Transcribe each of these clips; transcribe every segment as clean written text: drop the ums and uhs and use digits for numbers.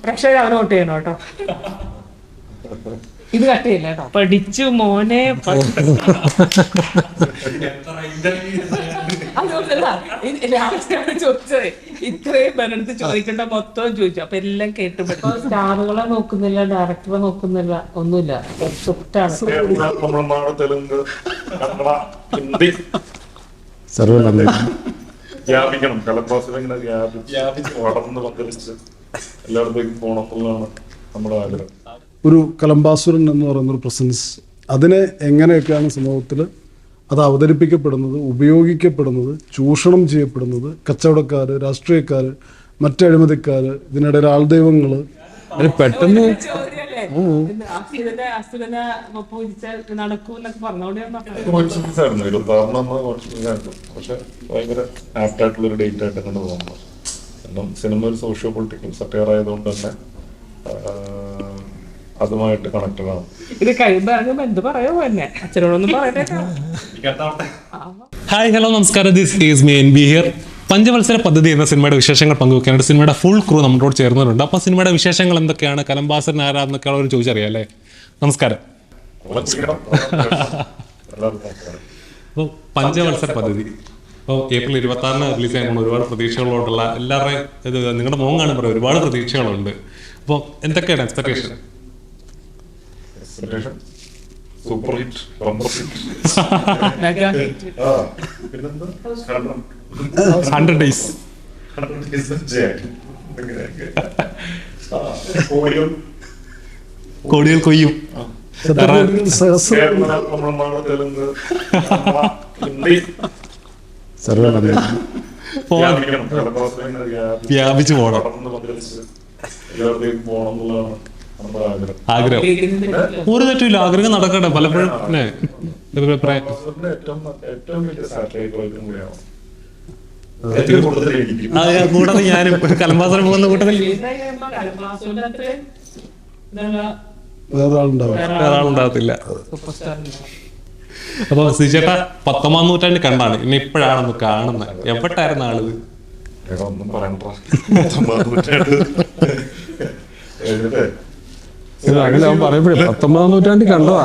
പ്രേക്ഷകർ അവനെ വോട്ട് ചെയ്യണം കേട്ടോ. ഇത് കട്ട് ചെയ്യില്ല കേട്ടോ. പഠിച്ചു മോനെ. അതുകൊണ്ടല്ല ചോദിച്ചത്, ഇത്രയും പേരെടുത്ത് ചോദിക്കേണ്ട മൊത്തം ചോദിച്ചു. അപ്പൊ എല്ലാം കേട്ടുപെട്ടു. സ്റ്റാറുകളെ നോക്കുന്നില്ല, ഡയറക്ടറെ നോക്കുന്നില്ല, ഒന്നുമില്ല. വ്യാപിക്കണം, കലപ്പാസിലിങ്ങനെ വ്യാപിച്ച് വളർന്ന് പന്തലിച്ച് എല്ലായിടത്തേക്കും പോകണം എന്നുള്ളതാണ് നമ്മുടെ ആഗ്രഹം. ഒരു കലംബാസുരൻ എന്ന് പറയുന്നൊരു പ്രസൻസ്, അതിനെ എങ്ങനെയൊക്കെയാണ് സമൂഹത്തിൽ അത് അവതരിപ്പിക്കപ്പെടുന്നത്, ഉപയോഗിക്കപ്പെടുന്നത്, ചൂഷണം ചെയ്യപ്പെടുന്നത്, കച്ചവടക്കാർ, രാഷ്ട്രീയക്കാർ, മറ്റഴിമതിക്കാർ, ഇതിനിടയിൽ ആൾദൈവങ്ങൾ, പെട്ടെന്ന് കോൺഫിഡൻസ് ആയിരുന്നു 26 പക്ഷെ ഭയങ്കര ആപ്റ്റായിട്ടുള്ളൊരു ഡേറ്റ് ആയിട്ട് അങ്ങനെ തോന്നുന്നു. കാരണം സിനിമ ഒരു സോഷ്യോ പൊളിറ്റിക്കൽ സറ്റയർ ആയതുകൊണ്ട് തന്നെ അതുമായിട്ട് കണക്റ്റഡ് ആണ്. ഇത് കഴിയുമ്പോ എന്ത് പറയോ തന്നെ അച്ഛനോടൊന്നും പറയട്ടെ. ഹായ് ഹലോ നമസ്കാരം, this is me N B here. പഞ്ചവത്സര പദ്ധതി എന്ന സിനിമയുടെ വിശേഷങ്ങൾ പങ്കുവെക്കാനായിട്ട് സിനിമയുടെ ഫുൾ ക്രൂ നമ്മളോട് ചേർന്നിട്ടുണ്ട്. അപ്പോൾ സിനിമയുടെ വിശേഷങ്ങൾ എന്തൊക്കെയാണ്, കലംബാസൻ ആരാന്നൊക്കെയുള്ള ഒരു ചോദിച്ചറിയാം അല്ലേ. നമസ്കാരം. അപ്പോൾ പഞ്ചവത്സര പദ്ധതി അപ്പോൾ April 26 റിലീസ് ചെയ്യുമ്പോൾ ഒരുപാട് പ്രതീക്ഷകളോടുള്ള എല്ലാവരുടെയും ഇത് നിങ്ങളുടെ മുഖം കാണുമ്പോൾ ഒരുപാട് പ്രതീക്ഷകളുണ്ട്. അപ്പോൾ എന്തൊക്കെയാണ് expectation? Super hit, bumper hit, 100 days കോടികൾ കൊയ്യും. തമിഴ്നാട്, തെലുങ്ക്, ഹിന്ദി വ്യാപിച്ചു പോകണം, എല്ലായിടത്തേക്കും പോകണം എന്നുള്ളതാണ് നമ്മുടെ ആഗ്രഹം. ഒരു തെറ്റില്ല, ആഗ്രഹം നടക്കട്ടെ. പലപ്പോഴും ഏറ്റവും വലിയ സാറ്റലൈറ്റ് വൈദ്യം കൂടിയാണ്. കൂടാതെ ഞാനും കലംബാസനം പോകുന്ന കൂട്ടത്തിൽ വേറാളുണ്ടാകത്തില്ല. അപ്പൊ സിജേട്ടാ 19ാം നൂറ്റാണ്ടിൽ കണ്ടാണ്, ഇനി ഇപ്പോഴാണെന്ന് കാണുന്നത്. എവിട്ടായിരുന്നു ആളിത്? ഒന്നും പറയണ്ട. അങ്ങനെ അവൻ പറയുമ്പോഴേ 19ാം നൂറ്റാണ്ടിൽ കണ്ടതാ.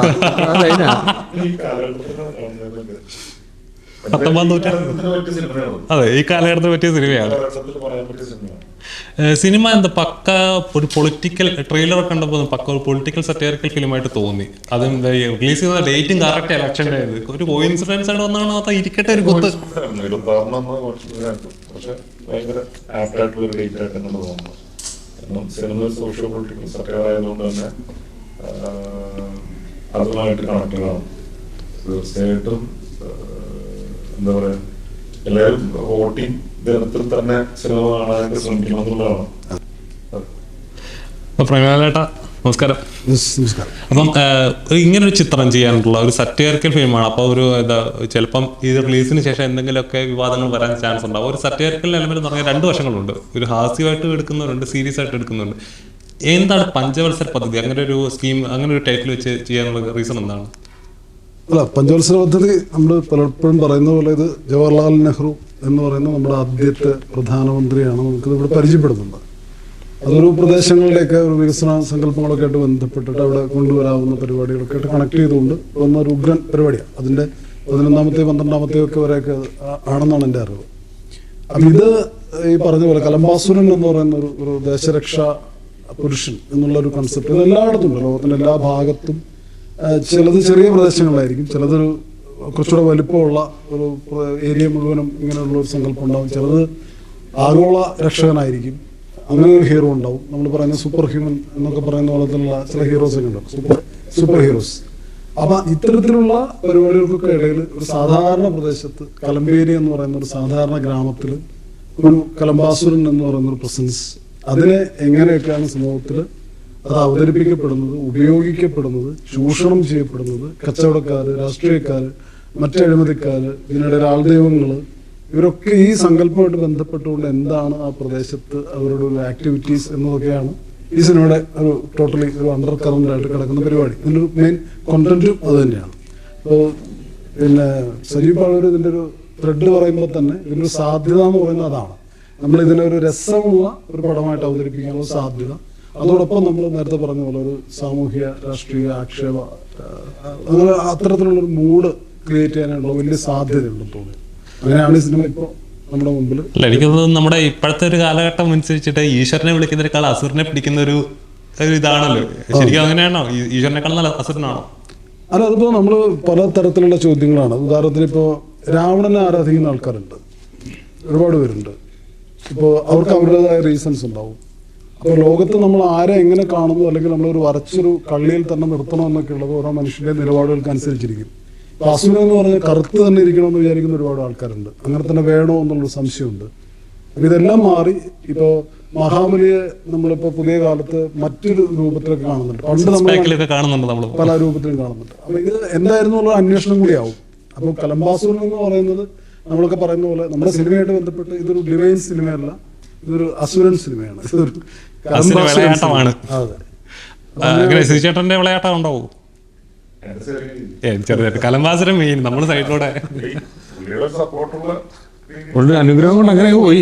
19ാം നൂറ്റാണ്ട്, അതെ, ഈ കാലഘട്ടത്തിന് പറ്റിയ സിനിമയാണ്. സിനിമ എന്താ പക്ക ഒരു പൊളിറ്റിക്കൽ ട്രെയിലർ കണ്ടപ്പോൾ പക്ക ഒരു പൊളിറ്റിക്കൽ സറ്റയറിക്കൽ ഫിലിമായിട്ട് തോന്നി. അതും റിലീസ് ചെയ്ത ഡേറ്റും കറക്റ്റ് ഇലക്ഷൻ്റെ ഒരു കോയിൻസിഡൻസ് ആയിട്ട് വന്നാണ് അത് ഇരിക്കട്ടെ ഒരു കുത്ത്. പക്ഷെ ഭയങ്കര ആപ്റ്റായിട്ടുള്ളൊരു ഡേറ്റ് ആയിട്ട് അങ്ങനെ തോന്നുന്നു. കാരണം സിനിമ സോഷ്യോ പൊളിറ്റിക്കൽ സറ്റയർ ആയതുകൊണ്ട് തന്നെ അതുമായിട്ട് കണക്റ്റഡ് ആണ്. തീർച്ചയായിട്ടും എന്താ പറയാ, എല്ലാവരും വോട്ടിംഗ് ദിനത്തിൽ തന്നെ സിനിമ കാണാനായിട്ട് ശ്രമിക്കണം എന്നുള്ളതാണ്. പ്രേമലാലേട്ടാ നമസ്കാരം. അപ്പം ഇങ്ങനൊരു ചിത്രം ചെയ്യാനുള്ള ഒരു സറ്റയറിക്കൽ ഫിലിമാണ്. അപ്പോൾ ഒരു ചിലപ്പം ഇത് റിലീസിന് ശേഷം എന്തെങ്കിലുമൊക്കെ വിവാദങ്ങൾ വരാൻ ചാൻസ് ഉണ്ടാവും. ഒരു സറ്റയറിക്കൽ എലമെന്റ് എന്ന് പറഞ്ഞാൽ 2 വശങ്ങളുണ്ട്. ഒരു ഹാസ്യമായിട്ട് എടുക്കുന്നവരുണ്ട്, സീരിയസ് ആയിട്ട് എടുക്കുന്നുണ്ട്. എന്താണ് പഞ്ചവത്സര പദ്ധതി, അങ്ങനെ ഒരു സ്കീം, അങ്ങനെ ഒരു ടൈറ്റിൽ വെച്ച് ചെയ്യാനുള്ള റീസൺ എന്താണ്? അല്ല, പഞ്ചവത്സര പദ്ധതി നമ്മൾ പലപ്പോഴും പറയുന്ന പോലെ ഇത് ജവഹർലാൽ നെഹ്റു എന്ന് പറയുന്ന നമ്മുടെ ആദ്യത്തെ പ്രധാനമന്ത്രിയാണ് നമുക്കിത് ഇവിടെ പരിചയപ്പെടുന്നത്. അതൊരു പ്രദേശങ്ങളിലേക്ക് ഒരു വികസന സങ്കല്പങ്ങളൊക്കെ ആയിട്ട് ബന്ധപ്പെട്ടിട്ട് അവിടെ കൊണ്ടുവരാവുന്ന പരിപാടികളൊക്കെ ആയിട്ട് കണക്ട് ചെയ്തുകൊണ്ട് വന്ന ഒരു ഉഗ്രൻ പരിപാടിയാണ്. അതിൻ്റെ 11ാമത്തെയും 12ാമത്തെയും ഒക്കെ വരെയൊക്കെ ആണെന്നാണ് എൻ്റെ അറിവ്. അപ്പം ഇത് ഈ പറഞ്ഞ പോലെ കലംബാസുരൻ എന്ന് പറയുന്ന ഒരു ദേശരക്ഷാ പുരുഷൻ എന്നുള്ളൊരു കൺസെപ്റ്റ് ഇത് എല്ലായിടത്തും ഉണ്ട്. ലോകത്തിൻ്റെ എല്ലാ ഭാഗത്തും. ചിലത് ചെറിയ പ്രദേശങ്ങളിലായിരിക്കും, ചിലതൊരു കുറച്ചുകൂടെ വലിപ്പമുള്ള ഒരു ഏരിയ മുഴുവനും ഇങ്ങനെയുള്ള ഒരു സങ്കല്പം ഉണ്ടാവും. ചിലത് ആഗോള രക്ഷകനായിരിക്കും, അങ്ങനെ ഒരു ഹീറോ ഉണ്ടാവും. നമ്മൾ പറയുന്ന സൂപ്പർ ഹ്യൂമൻ എന്നൊക്കെ പറയുന്ന പോലത്തുള്ള ചില ഹീറോസൊക്കെ ഉണ്ടാവും, സൂപ്പർ ഹീറോസ്. അപ്പം ഇത്തരത്തിലുള്ള പരിപാടികൾക്കൊക്കെ ഇടയിൽ ഒരു സാധാരണ പ്രദേശത്ത് കലമ്പേരി എന്ന് പറയുന്ന ഒരു സാധാരണ ഗ്രാമത്തിൽ ഒരു കലംബാസുരൻ എന്ന് പറയുന്ന ഒരു പ്രസൻസ്, അതിനെ എങ്ങനെയൊക്കെയാണ് സമൂഹത്തിൽ അത് അവതരിപ്പിക്കപ്പെടുന്നത്, ഉപയോഗിക്കപ്പെടുന്നത്, ചൂഷണം ചെയ്യപ്പെടുന്നത്, കച്ചവടക്കാർ, രാഷ്ട്രീയക്കാർ, മറ്റഴിമതിക്കാർ, ഇതിനിടയിൽ ആൾദൈവങ്ങൾ, ഇവരൊക്കെ ഈ സങ്കല്പമായിട്ട് ബന്ധപ്പെട്ടുകൊണ്ട് എന്താണ് ആ പ്രദേശത്ത് അവരുടെ ഒരു ആക്ടിവിറ്റീസ് എന്നതൊക്കെയാണ് ഈ സിനിമയുടെ ഒരു ടോട്ടലി ഒരു അണ്ടർ കറന്റ് ആയിട്ട് കിടക്കുന്ന പരിപാടി. ഇതിൻ്റെ ഒരു മെയിൻ കോണ്ടന്റും അത് തന്നെയാണ്. അപ്പോൾ പിന്നെ സജീവ് പാഴൂർ ഇതിൻ്റെ ഒരു ത്രെഡ് പറയുമ്പോൾ തന്നെ ഇതിൻ്റെ ഒരു സാധ്യത എന്ന് പറയുന്നത് അതാണ്. നമ്മൾ ഇതിനൊരു രസമുള്ള ഒരു പടമായിട്ട് അവതരിപ്പിക്കാനുള്ള സാധ്യത, അതോടൊപ്പം നമ്മൾ നേരത്തെ പറഞ്ഞ പോലെ ഒരു സാമൂഹ്യ രാഷ്ട്രീയ ആക്ഷേപ അങ്ങനെ അത്തരത്തിലുള്ളൊരു മൂഡ് ക്രിയേറ്റ് ചെയ്യാനുള്ള വലിയ സാധ്യതയുണ്ടെന്ന് തോന്നി. അങ്ങനെയാണ് ഈ സിനിമ ഇപ്പോൾ നമ്മുടെ മുമ്പിൽ. അല്ല, എനിക്ക് തോന്നുന്നു നമ്മുടെ ഇപ്പോഴത്തെ ഒരു കാലഘട്ടം അനുസരിച്ചിട്ട് ഈശ്വരനെ വിളിക്കുന്നതിനേക്കാൾ അസുരനെ പിടിക്കുന്ന ഒരു ഇതാണല്ലോ. ശരിക്കും അങ്ങനെയാണോ? ഈശ്വരനേക്കാൾ നല്ല അസുരനാണോ? അല്ല, അതിപ്പോൾ നമ്മൾ പല തരത്തിലുള്ള ചോദ്യങ്ങളാണ്. ഉദാഹരണത്തിന് ഇപ്പോൾ രാവണനെ ആരാധിക്കുന്ന ആൾക്കാരുണ്ട്, ഒരുപാട് പേരുണ്ട്. ഇപ്പോൾ അവർക്ക് അവരുടേതായ റീസൺസ് ഉണ്ടാവും. അപ്പോൾ ലോകത്ത് നമ്മൾ ആരെ എങ്ങനെ കാണുന്നു, അല്ലെങ്കിൽ നമ്മളൊരു വരച്ചൊരു കള്ളിയിൽ തന്നെ നിർത്തണം എന്നൊക്കെ ഉള്ളത് ഓരോ മനുഷ്യന്റെ നിലപാടുകൾക്ക് അനുസരിച്ചിരിക്കും. ഇപ്പോൾ അസുരൻ എന്ന് പറഞ്ഞാൽ കറുത്ത് തന്നെ ഇരിക്കണമെന്ന് വിചാരിക്കുന്ന ഒരുപാട് ആൾക്കാരുണ്ട്. അങ്ങനെ തന്നെ വേണോ എന്നുള്ളൊരു സംശയമുണ്ട്. അപ്പോൾ ഇതെല്ലാം മാറി ഇപ്പോൾ മഹാബലിയെ നമ്മളിപ്പോൾ പുതിയ കാലത്ത് മറ്റൊരു രൂപത്തിലൊക്കെ കാണുന്നുണ്ട്. പണ്ട് നമ്മൾ പല രൂപത്തിലും കാണുന്നുണ്ട്. അപ്പോൾ ഇത് എന്തായിരുന്നു എന്നുള്ള അന്വേഷണം കൂടിയാവും. അപ്പോൾ കലംബാസുരൻ എന്ന് പറയുന്നത് നമ്മളൊക്കെ പറയുന്ന പോലെ നമ്മുടെ സിനിമയായിട്ട് ബന്ധപ്പെട്ട് ഇതൊരു ഡിവൈൻ സിനിമയല്ല, ഇതൊരു അസുരൻ സിനിമയാണ്. ഇതൊരു വിളയാട്ടമാണ്. അതെ. ചേട്ടന്റെ വിളയാട്ടം ഉണ്ടാവും. ചെറുതായിട്ട് കലംബാസുരൻ മെയിൻ നമ്മുടെ സൈഡിലൂടെ സപ്പോർട്ടുള്ള ഉള്ള അനുഗ്രഹം കൊണ്ട് അങ്ങനെ പോയി.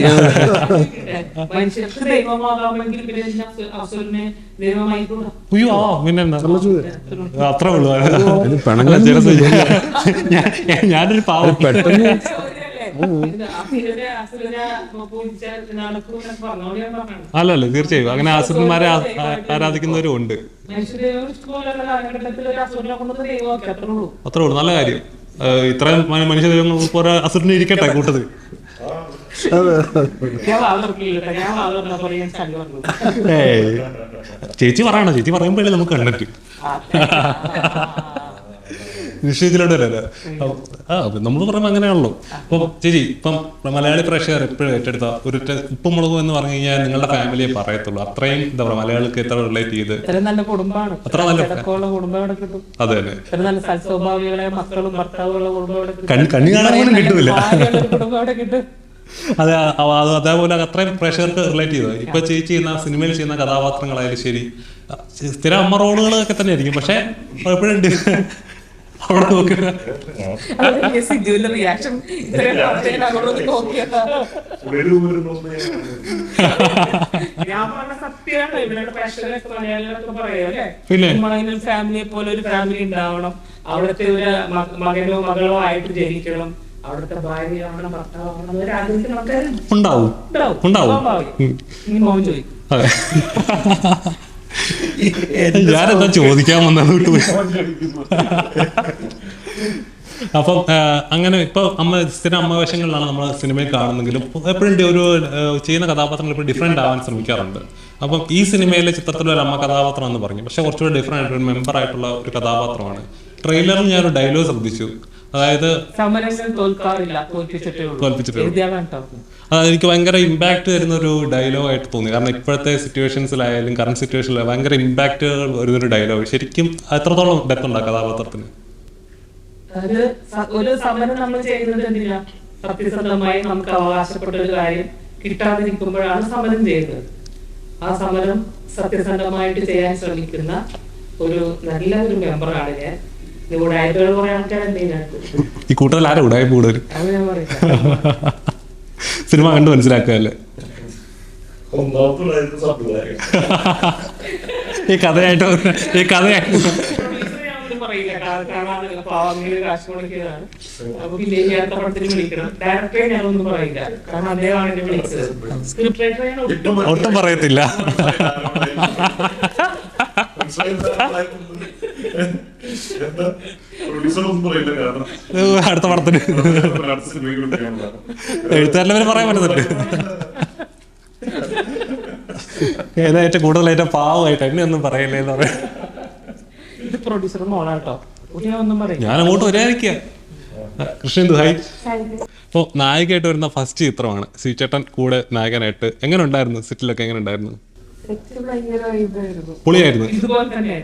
മനുഷ്യർക്ക് ദൈവമാകാമെങ്കിൽ പിന്നെ അസുരനെ ദൈവമായി കൂടാ. അയ്യോ, പിന്നെ അത്രേ ഉള്ളൂ. ഞാനൊരു പാവം പെട്ടെന്ന് അല്ലല്ല, തീർച്ചയായും അങ്ങനെ അസുരന്മാരെ ആരാധിക്കുന്നവരും ഉണ്ട്. അത്രേ ഉള്ളൂ. നല്ല കാര്യം. ഇത്രയും മനുഷ്യ ദൈവങ്ങൾ അസുരന് ഇരിക്കട്ടെ കൂട്ടത്. ചേച്ചി പറയണോ? ചേച്ചി പറയുമ്പോഴേ നമുക്ക് കണ്ടിട്ട് നിശ്ചയത്തിലോട്ട് വരാം. നമ്മൾ പറയുമ്പോൾ അങ്ങനെയാണല്ലോ. അപ്പം ചേച്ചി, ഇപ്പം മലയാളി പ്രേക്ഷകർ എപ്പോഴും ഏറ്റെടുത്ത ഒരു ഉപ്പും മുളകും എന്ന് പറഞ്ഞു കഴിഞ്ഞാൽ നിങ്ങളുടെ ഫാമിലിയെ പറയത്തുള്ളൂ. അത്രയും എന്താ പറയുക, മലയാളികൾക്ക് എത്ര റിലേറ്റ് ചെയ്ത് നല്ല കുടുംബമാണ്. അത്ര നല്ല കുടുംബം കിട്ടും. അതെ തന്നെ. നല്ല സൽസ്വഭാവികളെ മക്കളും ഭർത്താവുകളുടെ കുടുംബം കണ്ണി കാണാൻ പോലും കിട്ടൂല. കുടുംബം കിട്ടും. അതെ, അതേപോലെ അത്രയും പ്രേക്ഷകർക്ക് റിലേറ്റ് ചെയ്തത്. ഇപ്പൊ ചേച്ചി ചെയ്യുന്ന സിനിമയിൽ ചെയ്യുന്ന കഥാപാത്രങ്ങളായാലും ശരി, സ്ഥിര അമ്മ റോളുകളൊക്കെ തന്നെ ആയിരിക്കും. പക്ഷെ എപ്പോഴും അവിടെ നോക്കുക റിയാക്ഷൻ ഞാൻ പറഞ്ഞ സത്യമാണ്. ഇവരുടെ പ്രേക്ഷകരൊക്കെ മലയാളികളൊക്കെ പറയല്ലേ, ഫാമിലിയെ പോലെ ഒരു ഫാമിലി ഉണ്ടാവണം, അവിടുത്തെ ഒരു മകനോ മകളോ ആയിട്ട് ജനിക്കണം, അവിടുത്തെ ഭാര്യയാവണം, ഭർത്താവണം, ഒരു ആഗ്രഹിക്കുന്ന ആൾക്കാർ ഉണ്ടാവും. ഇനി മോൻ ചോദിക്കും. ഞാനെന്താ ചോദിക്കാൻ വന്നത്? അപ്പം അങ്ങനെ ഇപ്പൊ സ്ഥിരം അമ്മവേഷങ്ങളിലാണ് നമ്മൾ സിനിമയിൽ കാണുന്നെങ്കിലും എപ്പോഴും ഒരു ചെയ്യുന്ന കഥാപാത്രങ്ങൾ എപ്പോഴും ഡിഫറെന്റ് ആവാൻ ശ്രമിക്കാറുണ്ട്. അപ്പം ഈ സിനിമയിലെ ചിത്രത്തിലെ ഒരു അമ്മ കഥാപാത്രം എന്ന് പറഞ്ഞു, പക്ഷെ കുറച്ചുകൂടി ഡിഫറെന്റ് ആയിട്ട് ഒരു മെമ്പർ ആയിട്ടുള്ള ഒരു കഥാപാത്രമാണ്. ട്രെയിലറിൽ ഞാനൊരു ഡയലോഗ് ശ്രദ്ധിച്ചു. അതായത് എനിക്ക് ഭയങ്കര ഇമ്പാക്ട് തരുന്ന ഒരു ഡയലോഗ് ആയിട്ട് തോന്നി. കാരണം ഇപ്പോഴത്തെ സിറ്റുവേഷൻസിലായാലും കറന്റ് സിറ്റുവേഷനിലായാലും ഭയങ്കര ഇമ്പാക്ട് വരുന്നൊരു ഡയലോഗ്. ശരിക്കും എത്രത്തോളം ഡെപ്ത് ഉണ്ട് കഥാപാത്രത്തിന്? ഒരു സമരം നമ്മൾ ചെയ്യുന്നത് എന്തിനാ? സത്യസന്ധമായി നമുക്ക് അവകാശപ്പെട്ട ഒരു കാര്യം കിട്ടാതിരിക്കുമ്പോഴാണ് സമരം ചെയ്യുന്നത്. ആ സമരം സത്യസന്ധമായിട്ട് ചെയ്യാൻ ശ്രമിക്കുന്ന ഒരു നല്ല ഒരു മെമ്പറാണ് ഞാൻ. ഉടായ്പകൾ കുറെ ആൾക്കാരുണ്ട് ഈ കൂട്ടത്തിൽ ആരും ഉടായ്പ കൂടുതൽ സിനിമ കണ്ട് മനസ്സിലാക്കുകയല്ലേ ഈ കഥയായിട്ട് കാശ് മുടക്കിയതാണ്. അപ്പൊ പിന്നെ അടുത്ത പടത്തിന് വിളിക്കണം. ഡയറക്ടറെ ഞാനൊന്നും പറയില്ല, കാരണം അദ്ദേഹമാണ് എന്നെ വിളിച്ചത്. സ്ക്രിപ്റ്റ് റൈറ്ററെ ഞാൻ ഒട്ടും പറയത്തില്ല. അടുത്ത പടത്തിന് എഴുത്തുകാരനെ പറയാൻ പറ്റുന്നുണ്ട്. ഏതാ ഏറ്റവും കൂടുതലായിട്ട് പാവമായിട്ട് എന്നെ ഒന്നും പറയല്ലേ എന്ന് പറയാം. ഇത് പ്രൊഡ്യൂസർ മോളാട്ടോ, ഞാൻ അങ്ങോട്ട് വരാതിരിക്കുക. കൃഷ്ണൻ ഹായ്. അപ്പോൾ നായികയായിട്ട് വരുന്ന ഫസ്റ്റ് ചിത്രമാണ് സീച്ചേട്ടൻ കൂടെ നായകനായിട്ട്. എങ്ങനെ ഉണ്ടായിരുന്നു? സെറ്റിലൊക്കെ എങ്ങനെ ഉണ്ടായിരുന്നു? പൊളിയായിരുന്നു.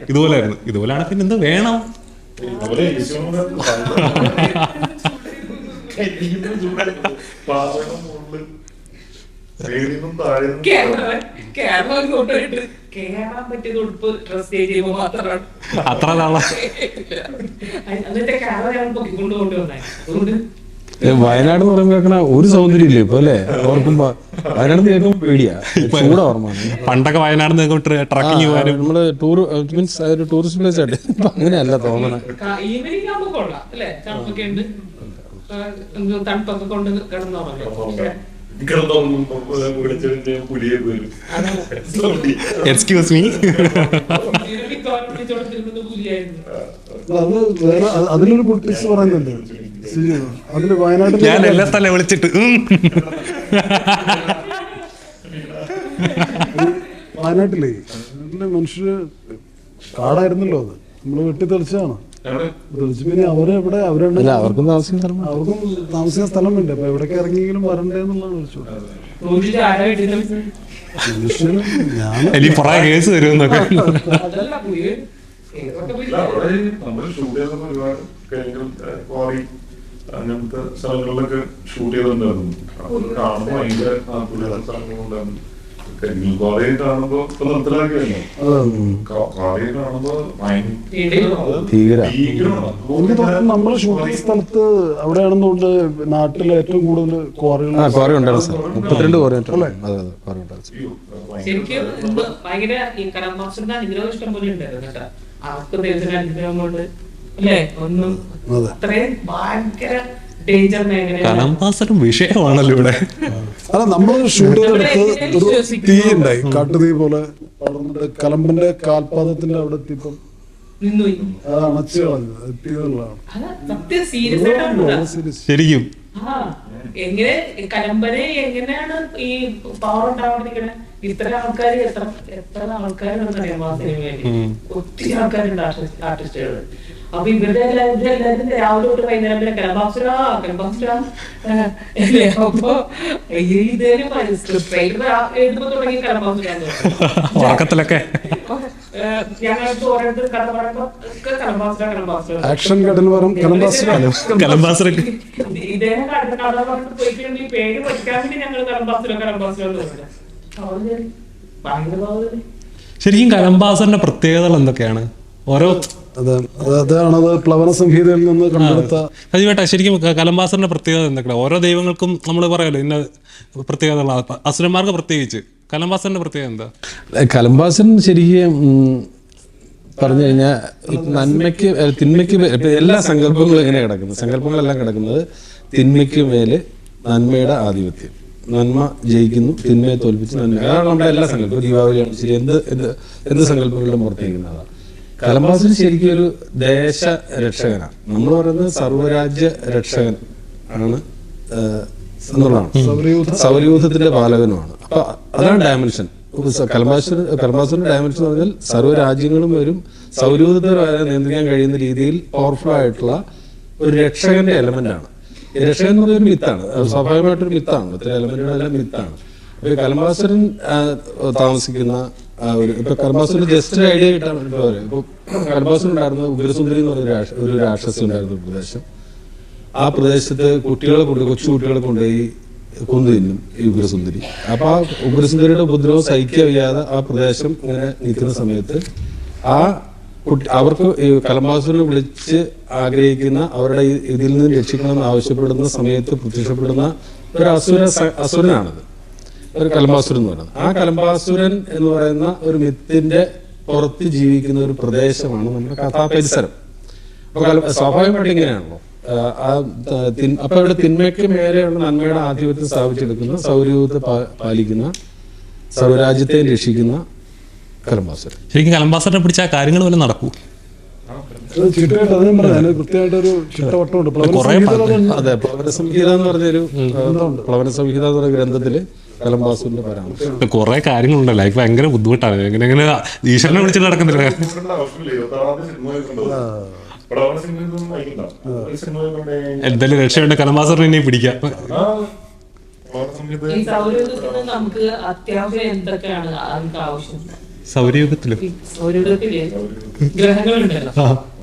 ഇതുപോലെയായിരുന്നു. ഇതുപോലെയാണ് പിന്നെ എന്ത് വേണം? അത്ര നാളെ വയനാട് എന്ന് പറയുമ്പോ ഒരു സൗന്ദര്യം ഇല്ല ഇപ്പൊ അല്ലേ? ഓർക്കുമ്പോ വയനാട് കേൾക്കുമ്പോ പേടിയാ, ചൂടാ ഓർമ്മ. പണ്ടൊക്കെ വയനാട് ട്രക്കിങ് പോകാനും നമ്മള് ടൂർ മീൻസ് ഒരു ടൂറിസ്റ്റ് പ്ലേസ് ആയിട്ട് ഇപ്പൊ അങ്ങനെയല്ല തോന്നണേ. ഈവനിങ് ആകുമ്പോ കൊള്ളാം അല്ലേ? തണുപ്പൊക്കെ ഉണ്ട്, തണുപ്പൊക്കെ കൊണ്ട് കിടന്നു. എക്സ്ക്യൂസ് മീ, അത് വേറെ അതിലൊരു പൊളിറ്റിക്സ് പറയുന്നുണ്ട്. അതില് വയനാട്ടിൽ ഞാൻ എല്ലാ സ്ഥലം വിളിച്ചിട്ട് വയനാട്ടിലേ മനുഷ്യര് കാടായിരുന്നല്ലോ, അത് നമ്മള് വെട്ടിത്തെളിച്ചാണ്. തെളിച്ച് പിന്നെ അവരെവിടെ അല്ല, അവർക്കും താമസിക്കുന്ന സ്ഥലം അവർക്കും താമസിക്കാൻ സ്ഥലം വേണ്ടേ? അപ്പൊ എവിടേക്ക് ഇറങ്ങിയെങ്കിലും വരണ്ടേ എന്നുള്ളതാണ് വിളിച്ചു. മനുഷ്യന് ഞാൻ ഇനി കുറെ കേസ് വരുമെന്നൊക്കെ. നമ്മള് ഷൂട്ട് ചെയ്ത ഒരുപാട് ക്വാറി അങ്ങനത്തെ സ്ഥലങ്ങളിലൊക്കെ ഷൂട്ട് ചെയ്തിട്ടുണ്ടായിരുന്നു. അത് കാണുമ്പോ ഭയങ്കര സ്ഥലങ്ങളുണ്ടായിരുന്നു. കരിമീൻ ക്വാറി കാണുമ്പോ ഇപ്പൊ നിർത്തലാക്കിയല്ലോ, ക്വാറി കാണുമ്പോ എനിക്ക് തോന്നുന്നു നമ്മള് ഷൂട്ട് ചെയ്ത സ്ഥലത്ത് അവിടെയാണെന്നുകൊണ്ട് നാട്ടിൽ ഏറ്റവും കൂടുതൽ ക്വാറി ഉണ്ടായിരുന്നു സാർ. 32 ക്വാറി ഉണ്ടായിരുന്നു. ശരിക്കും ഭയങ്കര ഈ കടമാസ്റ്ററിന്റെ അനുഗ്രഹം ഇഷ്ടം പോലെ ഉണ്ടായിരുന്നു കേട്ടോ. അവർക്ക് ദൈവത്തിന്റെ അനുഗ്രഹം കൊണ്ട് അല്ലേ ഒന്നും അത്രയും ഭയങ്കര ഡേഞ്ചർ മേഖല. കലംപാസരം വിഷയമാണല്ലോ ഇവിടെ. അല്ല, നമ്മള് ഷൂട്ട് ചെയ്തെടുത്ത് ഒരു തീ ഉണ്ടായി, കാട്ടുതീ പോലെ പടർന്നിട്ട് കലമ്പിന്റെ കാൽപാദത്തിന്റെ അവിടെ എത്തിയപ്പം അത് അണച്ചു കളഞ്ഞു. എത്തിയതുള്ളതാണ് സത്യം സീരിയസ് ആയിട്ടാണ്. ശരിക്കും എങ്ങനെ കലമ്പനെ എങ്ങനെയാണ് ഈ പവർ ഉണ്ടാവാണ്ടിരിക്കണേ? ഇത്ര ആൾക്കാർ എത്ര ആൾക്കാരുണ്ടെന്നറിയാം ആ സിനിമയില്. ഒത്തിരി ആൾക്കാരുണ്ട് ആർട്ടിസ്റ്റുകൾ. അപ്പൊ ഇവരുടെ എല്ലാവരും രാവിലെ തൊട്ട് വൈകുന്നേരം വരെ കലംബാസുര അല്ലേ? അപ്പൊ ഇതിന് എഴുതുമ്പോ തുടങ്ങി ഉറക്കത്തിലൊക്കെ ഞങ്ങൾക്ക് ഓരോരുത്തർ കഥ പറയുമ്പോ കലംബാസുര ആക്ഷൻ കടൽവരം കലംപാസര ഇദ്ദേഹം കഥ പറഞ്ഞിട്ട് പോയിട്ടുണ്ട്. ഈ പേര് പഠിക്കാൻ വേണ്ടി ഞങ്ങൾ കലംബാസുര ശരിക്കും കലംപാസറിന്റെ പ്രത്യേകതകൾ എന്തൊക്കെയാണ്? ഓരോ അതാണത് പ്ലവന സംഹിതയിൽ നിന്ന് കണ്ടെടുത്ത. സജീവേട്ടാ, ശരിക്കും കലംപാസറിന്റെ പ്രത്യേകത എന്തൊക്കെയാണ്? ഓരോ ദൈവങ്ങൾക്കും നമ്മൾ പറയാലോ ഇന്ന പ്രത്യേകതകളാണ്. അസുരന്മാർക്ക് പ്രത്യേകിച്ച് കലംപാസറിന്റെ പ്രത്യേകത എന്താ? കലംപാസൻ ശരിക്കും പറഞ്ഞു കഴിഞ്ഞാൽ നന്മയ്ക്ക് തിന്മയ്ക്ക് എല്ലാ സങ്കല്പങ്ങളും എങ്ങനെ കിടക്കുന്നത്, സങ്കല്പങ്ങളെല്ലാം കിടക്കുന്നത് തിന്മയ്ക്ക് മേല് നന്മയുടെ ആധിപത്യം. നന്മ ജയിക്കുന്നു, തിന്മയെ തോൽപ്പിച്ച് നന്മ. അതാണ് നമ്മുടെ എല്ലാ സങ്കല്പവും. ദീപാവലിയാണ് ശരി, എന്ത് സങ്കല്പങ്ങളിലും പുറത്തേക്കുന്നതാണ്. കലംപാസൻ ശരിക്കും ഒരു ദേശ രക്ഷകനാണ്. നമ്മൾ പറയുന്നത് സർവ്വരാജ്യ രക്ഷകൻ ആണ് എന്നുള്ളതാണ്. സൗരയൂഥത്തിന്റെ പാലകനുമാണ്. അപ്പൊ അതാണ് ഡയമെൻഷൻ. കലംപാസന്റെ ഡയമെൻഷൻ എന്ന് പറഞ്ഞാൽ സർവ്വരാജ്യങ്ങളും വരും, സൗരയൂഥത്തെ വരെ നിയന്ത്രിക്കാൻ കഴിയുന്ന രീതിയിൽ പവർഫുൾ ആയിട്ടുള്ള ഒരു രക്ഷകന്റെ എലമെന്റ് ആണ്. രക്ഷകൻ എന്ന് പറഞ്ഞ ഒരു മിത്താണ്, സ്വാഭാവികമായിട്ടൊരു മിത്താണ്. ഇത്തരം എലമെന്റുകളെല്ലാം മിത്താണ്. അപ്പൊ ഈ കലംപാസൻ താമസിക്കുന്ന ഇപ്പൊ കലംപാസന് ജസ്റ്റ് ഒരു ഐഡിയ കിട്ടാൻ വേണ്ടി പറയാം. ഇപ്പൊ കലംപാസൻ ഉണ്ടായിരുന്ന ഉഗ്രസുന്ദരി എന്ന് പറഞ്ഞ ഒരു രാക്ഷസി ഉണ്ടായിരുന്ന പ്രദേശം. ആ പ്രദേശത്ത് കൊച്ചു കുട്ടികളെ കൊണ്ടുപോയി കൊന്നു തിന്നും ഈ ഉഗ്രസുന്ദരി. അപ്പൊ ആ ഉഗ്രസുന്ദരിയുടെ ഉപദ്രവം സഹിക്കാൻ വയ്യാതെ ആ പ്രദേശം ഇങ്ങനെ നിൽക്കുന്ന സമയത്ത് അവർക്ക് ഈ കലംപാസുരനെ വിളിച്ച് ആഗ്രഹിക്കുന്ന അവരുടെ ഇതിൽ നിന്ന് രക്ഷിക്കണമെന്ന് ആവശ്യപ്പെടുന്ന സമയത്ത് പ്രത്യക്ഷപ്പെടുന്ന ഒരു അസുരനാണിത്, ഒരു കലംപാസുരൻ എന്ന് പറയുന്നത്. ആ കലംപാസുരൻ എന്ന് പറയുന്ന ഒരു മിത്തിന്റെ പുറത്ത് ജീവിക്കുന്ന ഒരു പ്രദേശമാണ് നമ്മുടെ കഥാപരിസരം. അപ്പൊ സ്വാഭാവികമായിട്ട് ഇങ്ങനെയാണല്ലോ. അപ്പൊ ഇവിടെ തിന്മയ്ക്ക് മേലെയുള്ള നന്മയുടെ ആധിപത്യം സ്ഥാപിച്ചെടുക്കുന്ന സൗരയൂഥത്തെ പാലിക്കുന്ന സർവ്വരാജ്യത്തെ രക്ഷിക്കുന്ന കലംപാസുരൻ. ശരിക്കും കലംപാസറിനെ പിടിച്ച ആ കാര്യങ്ങൾ പോലെ നടക്കൂ. ചിട്ടയായിട്ട് അതിനും പറയാം, കൃത്യമായിട്ടൊരു ചിട്ടവട്ടമുണ്ട്. അതെ, പ്ലവന സംഹിത എന്ന് പറഞ്ഞൊരു പ്ലവന സംഹിത എന്ന് പറഞ്ഞ ഗ്രന്ഥത്തില് കലംപാസുരന്റെ പരാമർശം. കുറെ കാര്യങ്ങളുണ്ടല്ലോ, എനിക്ക് ഭയങ്കര ബുദ്ധിമുട്ടാണ്. എങ്ങനെ ഈശ്വരനെ വിളിച്ചിട്ട് നടക്കുന്നില്ല. എന്തായാലും രക്ഷയുണ്ട്, കലംപാസറിനെ പിടിക്കാം. ഈ സൗരയൂഥത്തിന് നമുക്ക് അത്യാവശ്യം എന്തൊക്കെയാണ് ആവശ്യം? സൗരയൂഥത്തില് ഗ്രഹങ്ങളുണ്ടല്ലോ.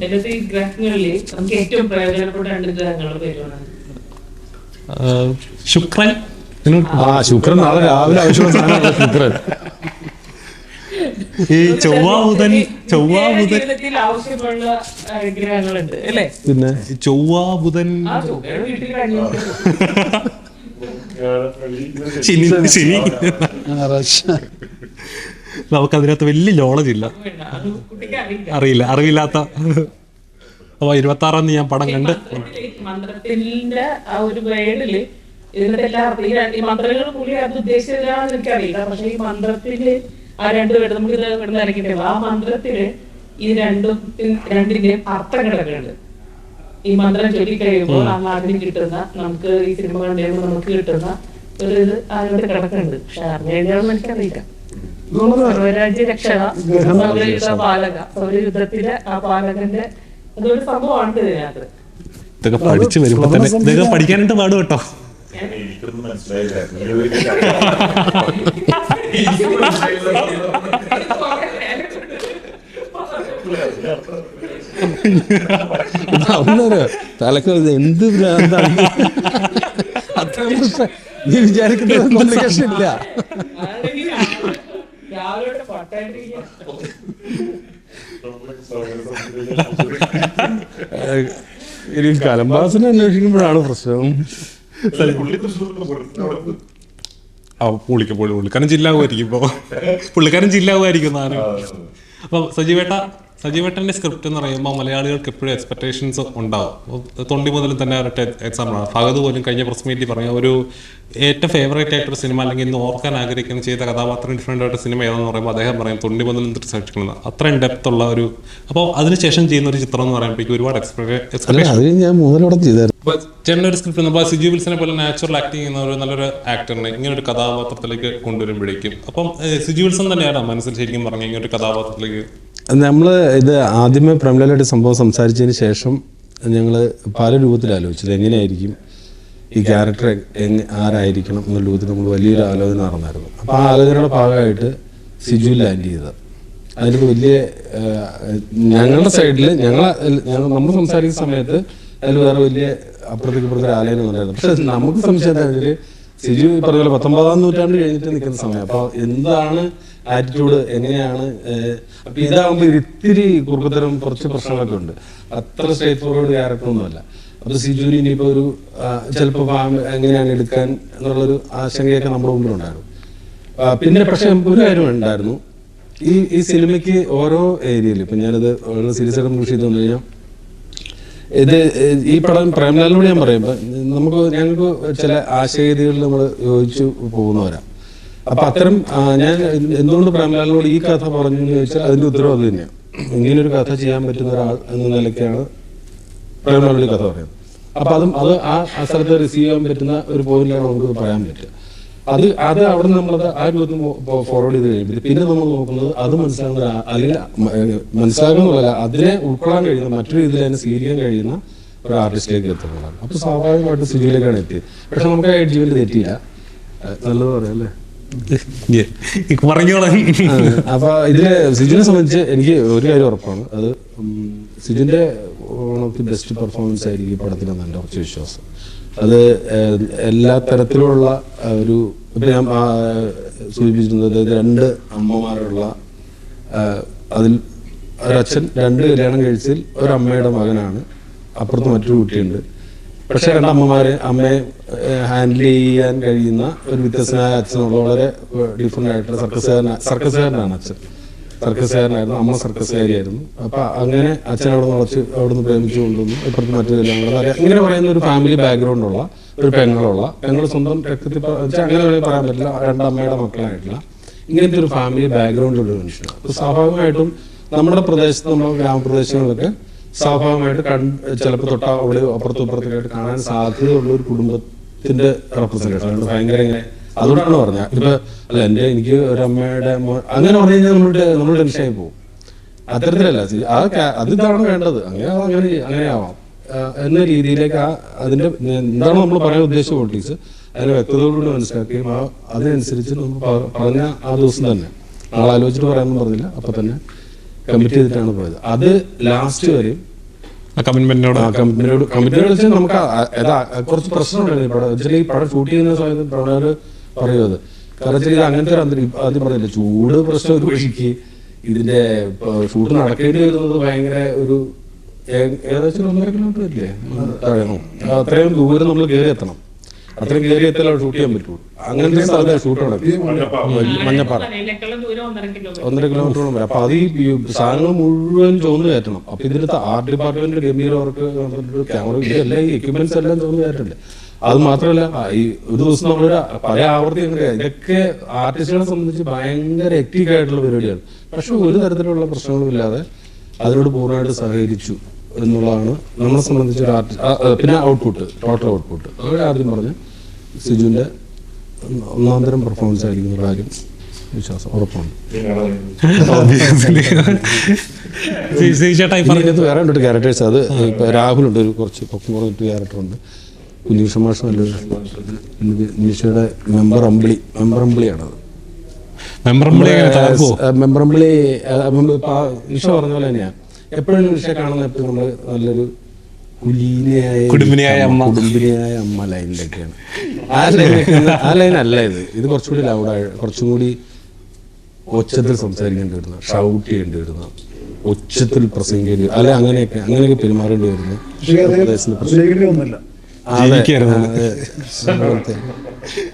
എന്നിട്ട് ഈ ഗ്രഹങ്ങളിൽ നമുക്ക് ഏറ്റവും പ്രയോജനപ്പെട്ട 2 ഗ്രഹങ്ങളുടെ പേരാണ്. ശുക്രൻ. ശുക്രൻ നാളെ രാവിലെ ആവശ്യമുള്ള സാധനമാണ് ശുക്രൻ. ഈ ചൊവ്വ ബുധൻ ജീവിതത്തിൽ ആവശ്യമുള്ള ഗ്രഹങ്ങളുണ്ട് അല്ലേ? പിന്നെ ചൊവ്വ ബുധൻ ആ ചൊവ്വയുടെ വീട്ടിൽ കഴിഞ്ഞു ശനി ഞായറാഴ്ച നമുക്ക് അതിനകത്ത് വലിയ നോളജ് ഇല്ല, അത് കുട്ടിക്ക് അറിയില്ല. അറിവില്ലാത്ത. അപ്പൊ 26-ാം തീയതി ഞാൻ പടം കണ്ട്. മന്ത്രത്തിന്റെ ആ ഒരു വേർഡില് ഇതിന്റെ എല്ലാം ഈ മന്ത്രങ്ങൾ പുള്ളി അത് ഉദ്ദേശിച്ചതാണെന്ന് എനിക്കറിയില്ല. പക്ഷെ ഈ മന്ത്രത്തില് ആ രണ്ട് വേർഡ് നമുക്ക് ഇത് ഇവിടെ നിലക്കിട്ടേ ആ മന്ത്രത്തില് ഈ രണ്ടിന്റെയും അർത്ഥങ്ങളൊക്കെ ഉണ്ട്. ഈ മന്ത്രം ചൊല്ലി കഴിയുമ്പോൾ ആ നാടിന് കിട്ടുന്ന, നമുക്ക് ഈ സിനിമ കണ്ടുകഴിയുമ്പോൾ നമുക്ക് കിട്ടുന്ന ഒരു ഇത് അതിനകത്ത് കിടക്കുന്നുണ്ട്. പക്ഷെ അറിഞ്ഞാണെന്ന് എനിക്കറിയില്ല. സർവരാജ്യ രക്ഷക, സൗരയുധ പാലക, സൗരയുദ്ധത്തിലെ ആ പാലകന്റെ അതൊരു സംഭവമാണ് ഇതിനകത്ത്. ഇതൊക്കെ പഠിച്ചു വരുമ്പോ തന്നെ ഇതൊക്കെ പഠിക്കാനായിട്ട് പാടും കേട്ടോ. എനിക്കൊന്നും മനസ്സിലായില്ല. തലക്ക് എന്ത് ഭ്രാന്താണ് അത്ര പ്രശ്നം. നീ വിചാരിക്കുന്ന കോംപ്ലിക്കേഷൻ ഇല്ല. രാവിലെ പട്ടായിട്ട് ഒരു കലംബാസിനെ അന്വേഷിക്കുമ്പോഴാണ് പ്രശ്നം. പുള്ളിക്കാരൻ ജില്ലാവുമായിരിക്കും ഇപ്പൊ, പുള്ളിക്കാരൻ ജില്ലാവുമായിരിക്കും. അപ്പൊ സജീവേട്ടന്റെ സ്ക്രിപ്റ്റ് എന്ന് പറയുമ്പോൾ മലയാളികൾക്ക് എപ്പോഴും എക്സ്പെക്ടേഷൻസ് ഉണ്ടാവും. തൊണ്ടി മുതൽ തന്നെ ഒരൊറ്റ എക്സാമ്പിളാണ്. ഫഹദ് പോലും കഴിഞ്ഞ പ്രസ് മീറ്റിൽ പറഞ്ഞ ഒരു ഏറ്റവും ഫേവറേറ്റ് ആയിട്ടൊരു സിനിമ, അല്ലെങ്കിൽ ഇന്ന് ഓർക്കാൻ ആഗ്രഹിക്കുന്ന ചെയ്ത കഥാപാത്രം ഡിഫറെൻ്റ് ആയിട്ട് സിനിമ ഏതാണെന്ന് പറയുമ്പോൾ അദ്ദേഹം പറയും തൊണ്ടി മുതൽ സൃഷ്ടിക്കുന്നത്. അത്രയും ഡെപ്ത് ഉള്ള ഒരു, അപ്പോൾ അതിനുശേഷം ചെയ്യുന്ന ഒരു ചിത്രം എന്ന് പറയുമ്പോഴേക്കും ഒരുപാട് എക്സ്പെക്ടേഷൻ. ഞാൻ മൂന്നിലോടെ ചെയ്തായിരുന്നു. ചേട്ടനൊരു സ്ക്രിപ്റ്റ് നമ്മൾ സിജു വിൽസനെ പോലെ നാച്ചുറൽ ആക്ടിങ് ചെയ്യുന്ന ഒരു നല്ലൊരു ആക്ടറിനെ ഇങ്ങനെ ഒരു കഥാപാത്രത്തിലേക്ക് കൊണ്ടുവരുമ്പോഴേക്കും അപ്പം സിജു വിൽസൺ തന്നെയാണ് മനസ്സിൽ ശരിക്കും പറഞ്ഞ ഇങ്ങനെ ഒരു കഥാപാത്രത്തിലേക്ക്? നമ്മൾ ഇത് ആദ്യമേ പ്രേംലാലായിട്ട് സംഭവം സംസാരിച്ചതിന് ശേഷം ഞങ്ങൾ പല രൂപത്തിൽ ആലോചിച്ചത് എങ്ങനെയായിരിക്കും ഈ ക്യാരക്ടർ ആരായിരിക്കണം എന്നുള്ള രൂപത്തിൽ നമ്മൾ വലിയൊരു ആലോചന നടന്നായിരുന്നു. അപ്പോൾ ആ ആലോചനയുടെ ഭാഗമായിട്ട് സിജു ലാൻഡ് ചെയ്തത്. അതിൽ വലിയ ഞങ്ങളുടെ സൈഡിൽ നമ്മൾ സംസാരിക്കുന്ന സമയത്ത് അതിൽ വേറെ വലിയ അപ്പുറത്തേക്ക് ആലോചന ഉണ്ടായിരുന്നു. പക്ഷെ നമുക്ക് സംശയത്തിൽ സിജു പറഞ്ഞ പോലെ 19-ാം നൂറ്റാണ്ട് കഴിഞ്ഞിട്ട് നിൽക്കുന്ന സമയം. അപ്പോൾ എന്താണ് ആറ്റിറ്റ്യൂഡ്, എങ്ങനെയാണ്? അപ്പൊ ഇതാകുമ്പോൾ ഇത്തിരി കുറുക്കത്തരം കുറച്ച് പ്രശ്നങ്ങളൊക്കെ ഉണ്ട്. അത്ര സ്ട്രേറ്റ് ഫോർവേഡ് ക്യാരക്ടറൊന്നുമല്ല. അപ്പൊ സിജുവിന് ഇനിയിപ്പോ ഒരു ചിലപ്പോൾ എങ്ങനെയാണ് എടുക്കാൻ എന്നുള്ളൊരു ആശങ്കയൊക്കെ നമ്മുടെ മുമ്പിലുണ്ടായിരുന്നു. പിന്നെ പക്ഷെ ഒരു കാര്യം ഉണ്ടായിരുന്നു, ഈ സിനിമയ്ക്ക് ഓരോ ഏരിയയിൽ ഇപ്പൊ ഞാനിത് വളരെ സീരിയസ് ആയിട്ട് കൃഷി ചെയ്തു കഴിഞ്ഞാൽ ഇത് ഈ പടം പ്രേംലാലിനോട് ഞാൻ പറയുമ്പോൾ ഞങ്ങൾക്ക് ചില ആശയഗതികളിൽ നമ്മൾ യോജിച്ചു പോകുന്നവരാ. അപ്പൊ അത്തരം ഞാൻ എന്തുകൊണ്ട് പ്രേംലാലിനോട് ഈ കഥ പറഞ്ഞു എന്ന് ചോദിച്ചാൽ അതിന്റെ ഉത്തരവ് അത് തന്നെയാണ്. ഇങ്ങനൊരു കഥ ചെയ്യാൻ പറ്റുന്ന ഒരാൾ എന്ന നിലയ്ക്കാണ് പ്രേംലാലിനോട് കഥ പറയുന്നത്. അപ്പൊ അത് ആ സ്ഥലത്ത് റിസീവ് ചെയ്യാൻ പറ്റുന്ന ഒരു പോയിന്റിലാണ് നമുക്ക് പറയാൻ പറ്റുക. അത് അവിടെ നമ്മളത് ആ രൂപത്തിൽ ഫോർവേഡ് ചെയ്ത് കഴിയുമ്പോൾ പിന്നെ നമ്മൾ നോക്കുന്നത് അത് മനസ്സിലാകുന്ന, അല്ലെങ്കിൽ മനസ്സിലാകുന്നതല്ല, അതിനെ ഉൾക്കൊള്ളാൻ കഴിയുന്ന, മറ്റൊരു രീതിയിൽ അതിനെ സ്വീകരിക്കാൻ കഴിയുന്ന ഒരു ആർട്ടിസ്റ്റിലേക്ക് എത്തുന്നതാണ്. അപ്പൊ സ്വാഭാവികമായിട്ട് സിജുവിലേക്കാണ് എത്തിയത്. പക്ഷെ നമുക്ക് ആ എഡ്ജിമെന്റ് തെറ്റിയില്ല. നല്ലത് പറയാം അല്ലേ? അപ്പൊ ഇതില് സിജുവിനെ സംബന്ധിച്ച് എനിക്ക് ഒരു കാര്യം ഉറപ്പാണ്, അത് സിജുവിന്റെ one of the best performance ആയിരിക്കും ഈ പടത്തിലെന്ന് എൻ്റെ കുറച്ച് വിശ്വാസം. അത് എല്ലാ തരത്തിലുള്ള ഒരു, ഇപ്പൊ ഞാൻ സൂചിപ്പിച്ചിരുന്നത് 2 അമ്മമാരുള്ള, അതിൽ ഒരച്ഛൻ 2 കല്യാണം കഴിച്ചതിൽ ഒരമ്മയുടെ മകനാണ്, അപ്പുറത്ത് മറ്റൊരു കുട്ടിയുണ്ട്. പക്ഷെ 2 അമ്മമാരെ അമ്മയെ ഹാൻഡിൽ ചെയ്യാൻ കഴിയുന്ന ഒരു വ്യത്യസ്തനായ അച്ഛനുള്ള, വളരെ ഡിഫറെന്റ് ആയിട്ടുള്ള സർക്കസുകാരനാണ് അച്ഛൻ. സർക്കസുകാരനായിരുന്നു, അമ്മ സർക്കസുകാരിയായിരുന്നു. അപ്പൊ അങ്ങനെ അച്ഛൻ അവിടുന്ന് പ്രേമിച്ചു കൊണ്ടുവന്നു. ഇപ്പുറത്ത് മറ്റൊരു കല്യാണം, ഇങ്ങനെ പറയുന്ന ഒരു ഫാമിലി ബാക്ക്ഗ്രൗണ്ട് ഉള്ള ഒരു പെങ്ങൾ സ്വന്തം രക്തത്തിൽ അങ്ങനെ പറയാൻ പറ്റില്ല, 2 അമ്മയുടെ മക്കളായിട്ടില്ല, ഇങ്ങനത്തെ ഒരു ഫാമിലി ബാക്ക്ഗ്രൗണ്ട് ഉള്ള മനുഷ്യനാണ്. അപ്പൊ സ്വാഭാവികമായിട്ടും നമ്മുടെ പ്രദേശത്ത്, നമ്മുടെ ഗ്രാമപ്രദേശങ്ങളിലൊക്കെ സ്വാഭാവികമായിട്ട് ചിലപ്പോൾ തൊട്ടാ അവിടെ അപ്പുറത്തും ഇപ്പുറത്തേക്കായിട്ട് കാണാൻ സാധ്യതയുള്ള ഒരു കുടുംബത്തിന്റെ റെപ്രസെന്റേഷൻ ആണ്. ഭയങ്കര ഇങ്ങനെ, അതുകൊണ്ടാണ് പറഞ്ഞത്. ഇപ്പൊ അല്ല എനിക്ക് ഒരമ്മയുടെ അങ്ങനെ പറഞ്ഞു കഴിഞ്ഞാൽ നമ്മൾ ടെൻഷനായി പോകും. അത്തരത്തിലല്ല, അതിതാണ് വേണ്ടത്, അങ്ങനെ ആവാം എന്ന രീതിയിലേക്ക് അതിന്റെ എന്താണ് നമ്മൾ പറയാൻ ഉദ്ദേശിച്ച ക്വാളിറ്റീസ് അതിനെ വ്യക്തതയോടുകൂടി മനസ്സിലാക്കുകയും അതിനനുസരിച്ച് നമ്മൾ പറഞ്ഞ ആ ദിവസം തന്നെ, നാളെ ആലോചിച്ചിട്ട് പറയാനൊന്നും പറഞ്ഞില്ല, അപ്പൊ തന്നെ കമ്മിറ്റ് ചെയ്തിട്ടാണ് പോയത്. അത് ലാസ്റ്റ് വരെയും കമ്മിറ്റ്മെന്റിനോട് വെച്ചാൽ നമുക്ക് കുറച്ച് പ്രശ്നമുണ്ടായിരുന്നു. ഈ പടം ഷൂട്ട് ചെയ്യുന്ന സമയത്ത് പറയുന്നത് കാരണം വെച്ചാൽ ഇത് അങ്ങനത്തെ ഒരു ആദ്യം പറഞ്ഞില്ല, ചൂട് പ്രശ്നം ഒരു വഴിക്ക്, ഇതിന്റെ ഷൂട്ട് നടക്കേണ്ടി വരുന്നത് ഭയങ്കര ഒരു ഏകദേശം 1.5 കിലോമീറ്റർ ഇല്ലേ അത്രയും ദൂരം നമ്മൾ കയറി എത്തണം. അത്രയും കയറി എത്തിയാൽ ഷൂട്ട് ചെയ്യാൻ പറ്റുള്ളൂ. അങ്ങനത്തെ സ്ഥലത്ത് ഷൂട്ട് നടക്കും. മഞ്ഞപ്പാറ 1.5 കിലോമീറ്ററോളം വരും. അപ്പൊ അത് ഈ സാധനങ്ങൾ മുഴുവൻ ചുവന്ന് കയറ്റണം. അപ്പൊ ഇതിലത്തെ ആർട്ട് ഡിപ്പാർട്ട്മെന്റ് ഗംഭീര വർക്ക്, ക്യാമറ, ഇതെല്ലാം ഈ എക്യുപ്മെന്റ്സ് എല്ലാം ചുവന്ന് കയറ്റണ്ടേ. അത് മാത്രമല്ല ഈ ഒരു ദിവസം നമ്മളൊരു പല ആവർത്തി ഇതൊക്കെ ആർട്ടിസ്റ്റുകളെ സംബന്ധിച്ച് ഭയങ്കര ഹെക്റ്റിക് ആയിട്ടുള്ള പരിപാടിയാണ്. പക്ഷെ ഒരു തരത്തിലുള്ള പ്രശ്നങ്ങളുമില്ലാതെ അതിനോട് പൂർണ്ണമായിട്ട് സഹകരിച്ചു എന്നുള്ളതാണ് നമ്മളെ സംബന്ധിച്ച് ഒരു ആർട്ടിസ്റ്റ്. പിന്നെ ഔട്ട്പുട്ട്, ടോട്ടൽ ഔട്ട്പുട്ട് അതുപോലെ ആദ്യം പറഞ്ഞ സിജുവിന്റെ ഒന്നാന്തരം പെർഫോമൻസ് ആയിരിക്കും കാര്യം വിശ്വാസം ഉറപ്പാണ്. ഇതിനകത്ത് വേറെ ഉണ്ട് ക്യാരക്ടേഴ്സ്. അത് ഇപ്പൊ രാഹുലുണ്ട്, ഒരു കുറച്ച് പൊക്കി കുറഞ്ഞിട്ട് ക്യാരക്ടറുണ്ട്. കുഞ്ഞുഷ മാഷ് നല്ലൊരു നിഷയുടെ മെമ്പർ അമ്പിളിയാണത്. മെമ്പറമ്പിളി നിഷ പറഞ്ഞ പോലെ തന്നെയാണ്. എപ്പോഴും നിഷ കാണുന്ന എപ്പോഴും നമ്മള് നല്ലൊരു കുടുംബിനിയായ അമ്മ ലൈനിലൊക്കെയാണ്. ആ ലൈൻ അല്ല ഇത് കുറച്ചുകൂടി ലൗഡായി, കുറച്ചും കൂടി ഒച്ചത്തിൽ സംസാരിക്കേണ്ടി വരുന്ന, ഷൗട്ട് ചെയ്യേണ്ടി വരുന്ന, ഒച്ചത്തിൽ പ്രസംഗിക്കേണ്ടി അല്ലെ അങ്ങനെയൊക്കെ പെരുമാറേണ്ടി വരുന്നു.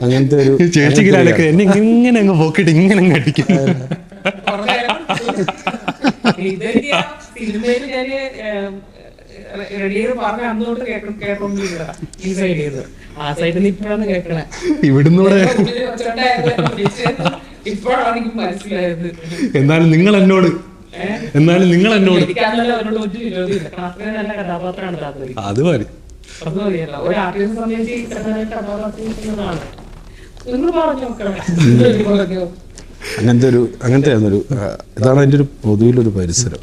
അങ്ങനത്തെ ഒരു ചേച്ചിക്ക് എന്നെ ഇങ്ങനെ അങ്ങ് പോക്കിട്ട് ഇങ്ങനെ അടിക്കും. സിനിമയിൽ റെഡിയത് പറഞ്ഞ അന്നോട്ട് കേട്ടോണ്ടിരിക്കുക ഈ സൈഡ് ചെയ്ത് ആ സൈഡിൽ നിന്ന് ഇപ്പോഴാണ് കേൾക്കണേ. ഇവിടുന്ന് ഇപ്പോഴാണ് എനിക്ക് മനസ്സിലായത്. എന്നാലും നിങ്ങൾ എന്നോട് എനിക്കന്നല്ല അവരോട് ഒരു വിരോധമില്ല. അത്രയും നല്ല കഥാപാത്രമാണ് താത്പര്യം. അത് മതി. അത് മതിയല്ല ഒരു ആർട്ടിസ്റ്റ് സംബന്ധിച്ച് ഇത്രയും കഥാപാത്രമാണ്. നിങ്ങൾ പറഞ്ഞു നോക്കണം. അങ്ങനത്തെ ഇതാണ് അതിന്റെ ഒരു പൊതുവിലൊരു പരിസരം.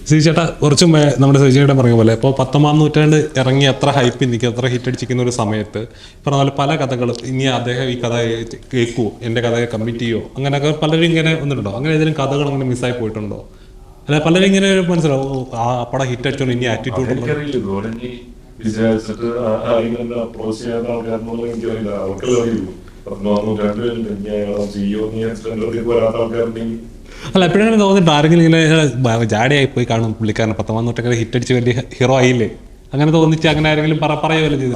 ചേട്ടാ കുറച്ചും നമ്മുടെ ചേച്ചിയുടെ പറഞ്ഞ പോലെ ഇപ്പോൾ 19-ാം നൂറ്റാണ്ട് ഇറങ്ങി അത്ര ഹൈപ്പിൽ നിൽക്കുക, അത്ര ഹിറ്റ് അടിച്ചിരിക്കുന്ന ഒരു സമയത്ത് പറഞ്ഞ പല കഥകളും ഇനി അദ്ദേഹം ഈ കഥ കേൾക്കുമോ, എൻ്റെ കഥയെ കമ്മിറ്റ് ചെയ്യുമോ, അങ്ങനെയൊക്കെ പലരും ഇങ്ങനെ വന്നിട്ടുണ്ടോ? അങ്ങനെ ഏതെങ്കിലും കഥകൾ അങ്ങനെ മിസ്സായി പോയിട്ടുണ്ടോ? അല്ല പലരും ഇങ്ങനെ മനസ്സിലാവും ആ പടം ഹിറ്റ് അടിച്ചോണ്ട് ഇനി ആറ്റിറ്റ്യൂഡ് വിചാരിച്ചിട്ട് ആരെങ്കിലും അപ്രോച്ച് ചെയ്യാത്ത ആൾക്കാരെന്നുള്ള എനിക്കറിയില്ല. അവർക്കെല്ലാം അറിയുള്ളൂ. 19-ാം നൂറ്റാണ്ടിൽ വരാത്ത ആൾക്കാരുണ്ടെങ്കിൽ അല്ല എപ്പോഴാണ് തോന്നിട്ട് ആരെങ്കിലും ഇങ്ങനെ ജാടിയായി പോയി കാണും പുള്ളിക്കാരൻ 19-ാം നൂറ്റാണ്ടിൽ ഹിറ്റ് അടിച്ച് വലിയ ഹീറോ ആയില്ലേ, അങ്ങനെ തോന്നിച്ച് അങ്ങനെ ആരെങ്കിലും പറയുമല്ലോ ചെയ്തു?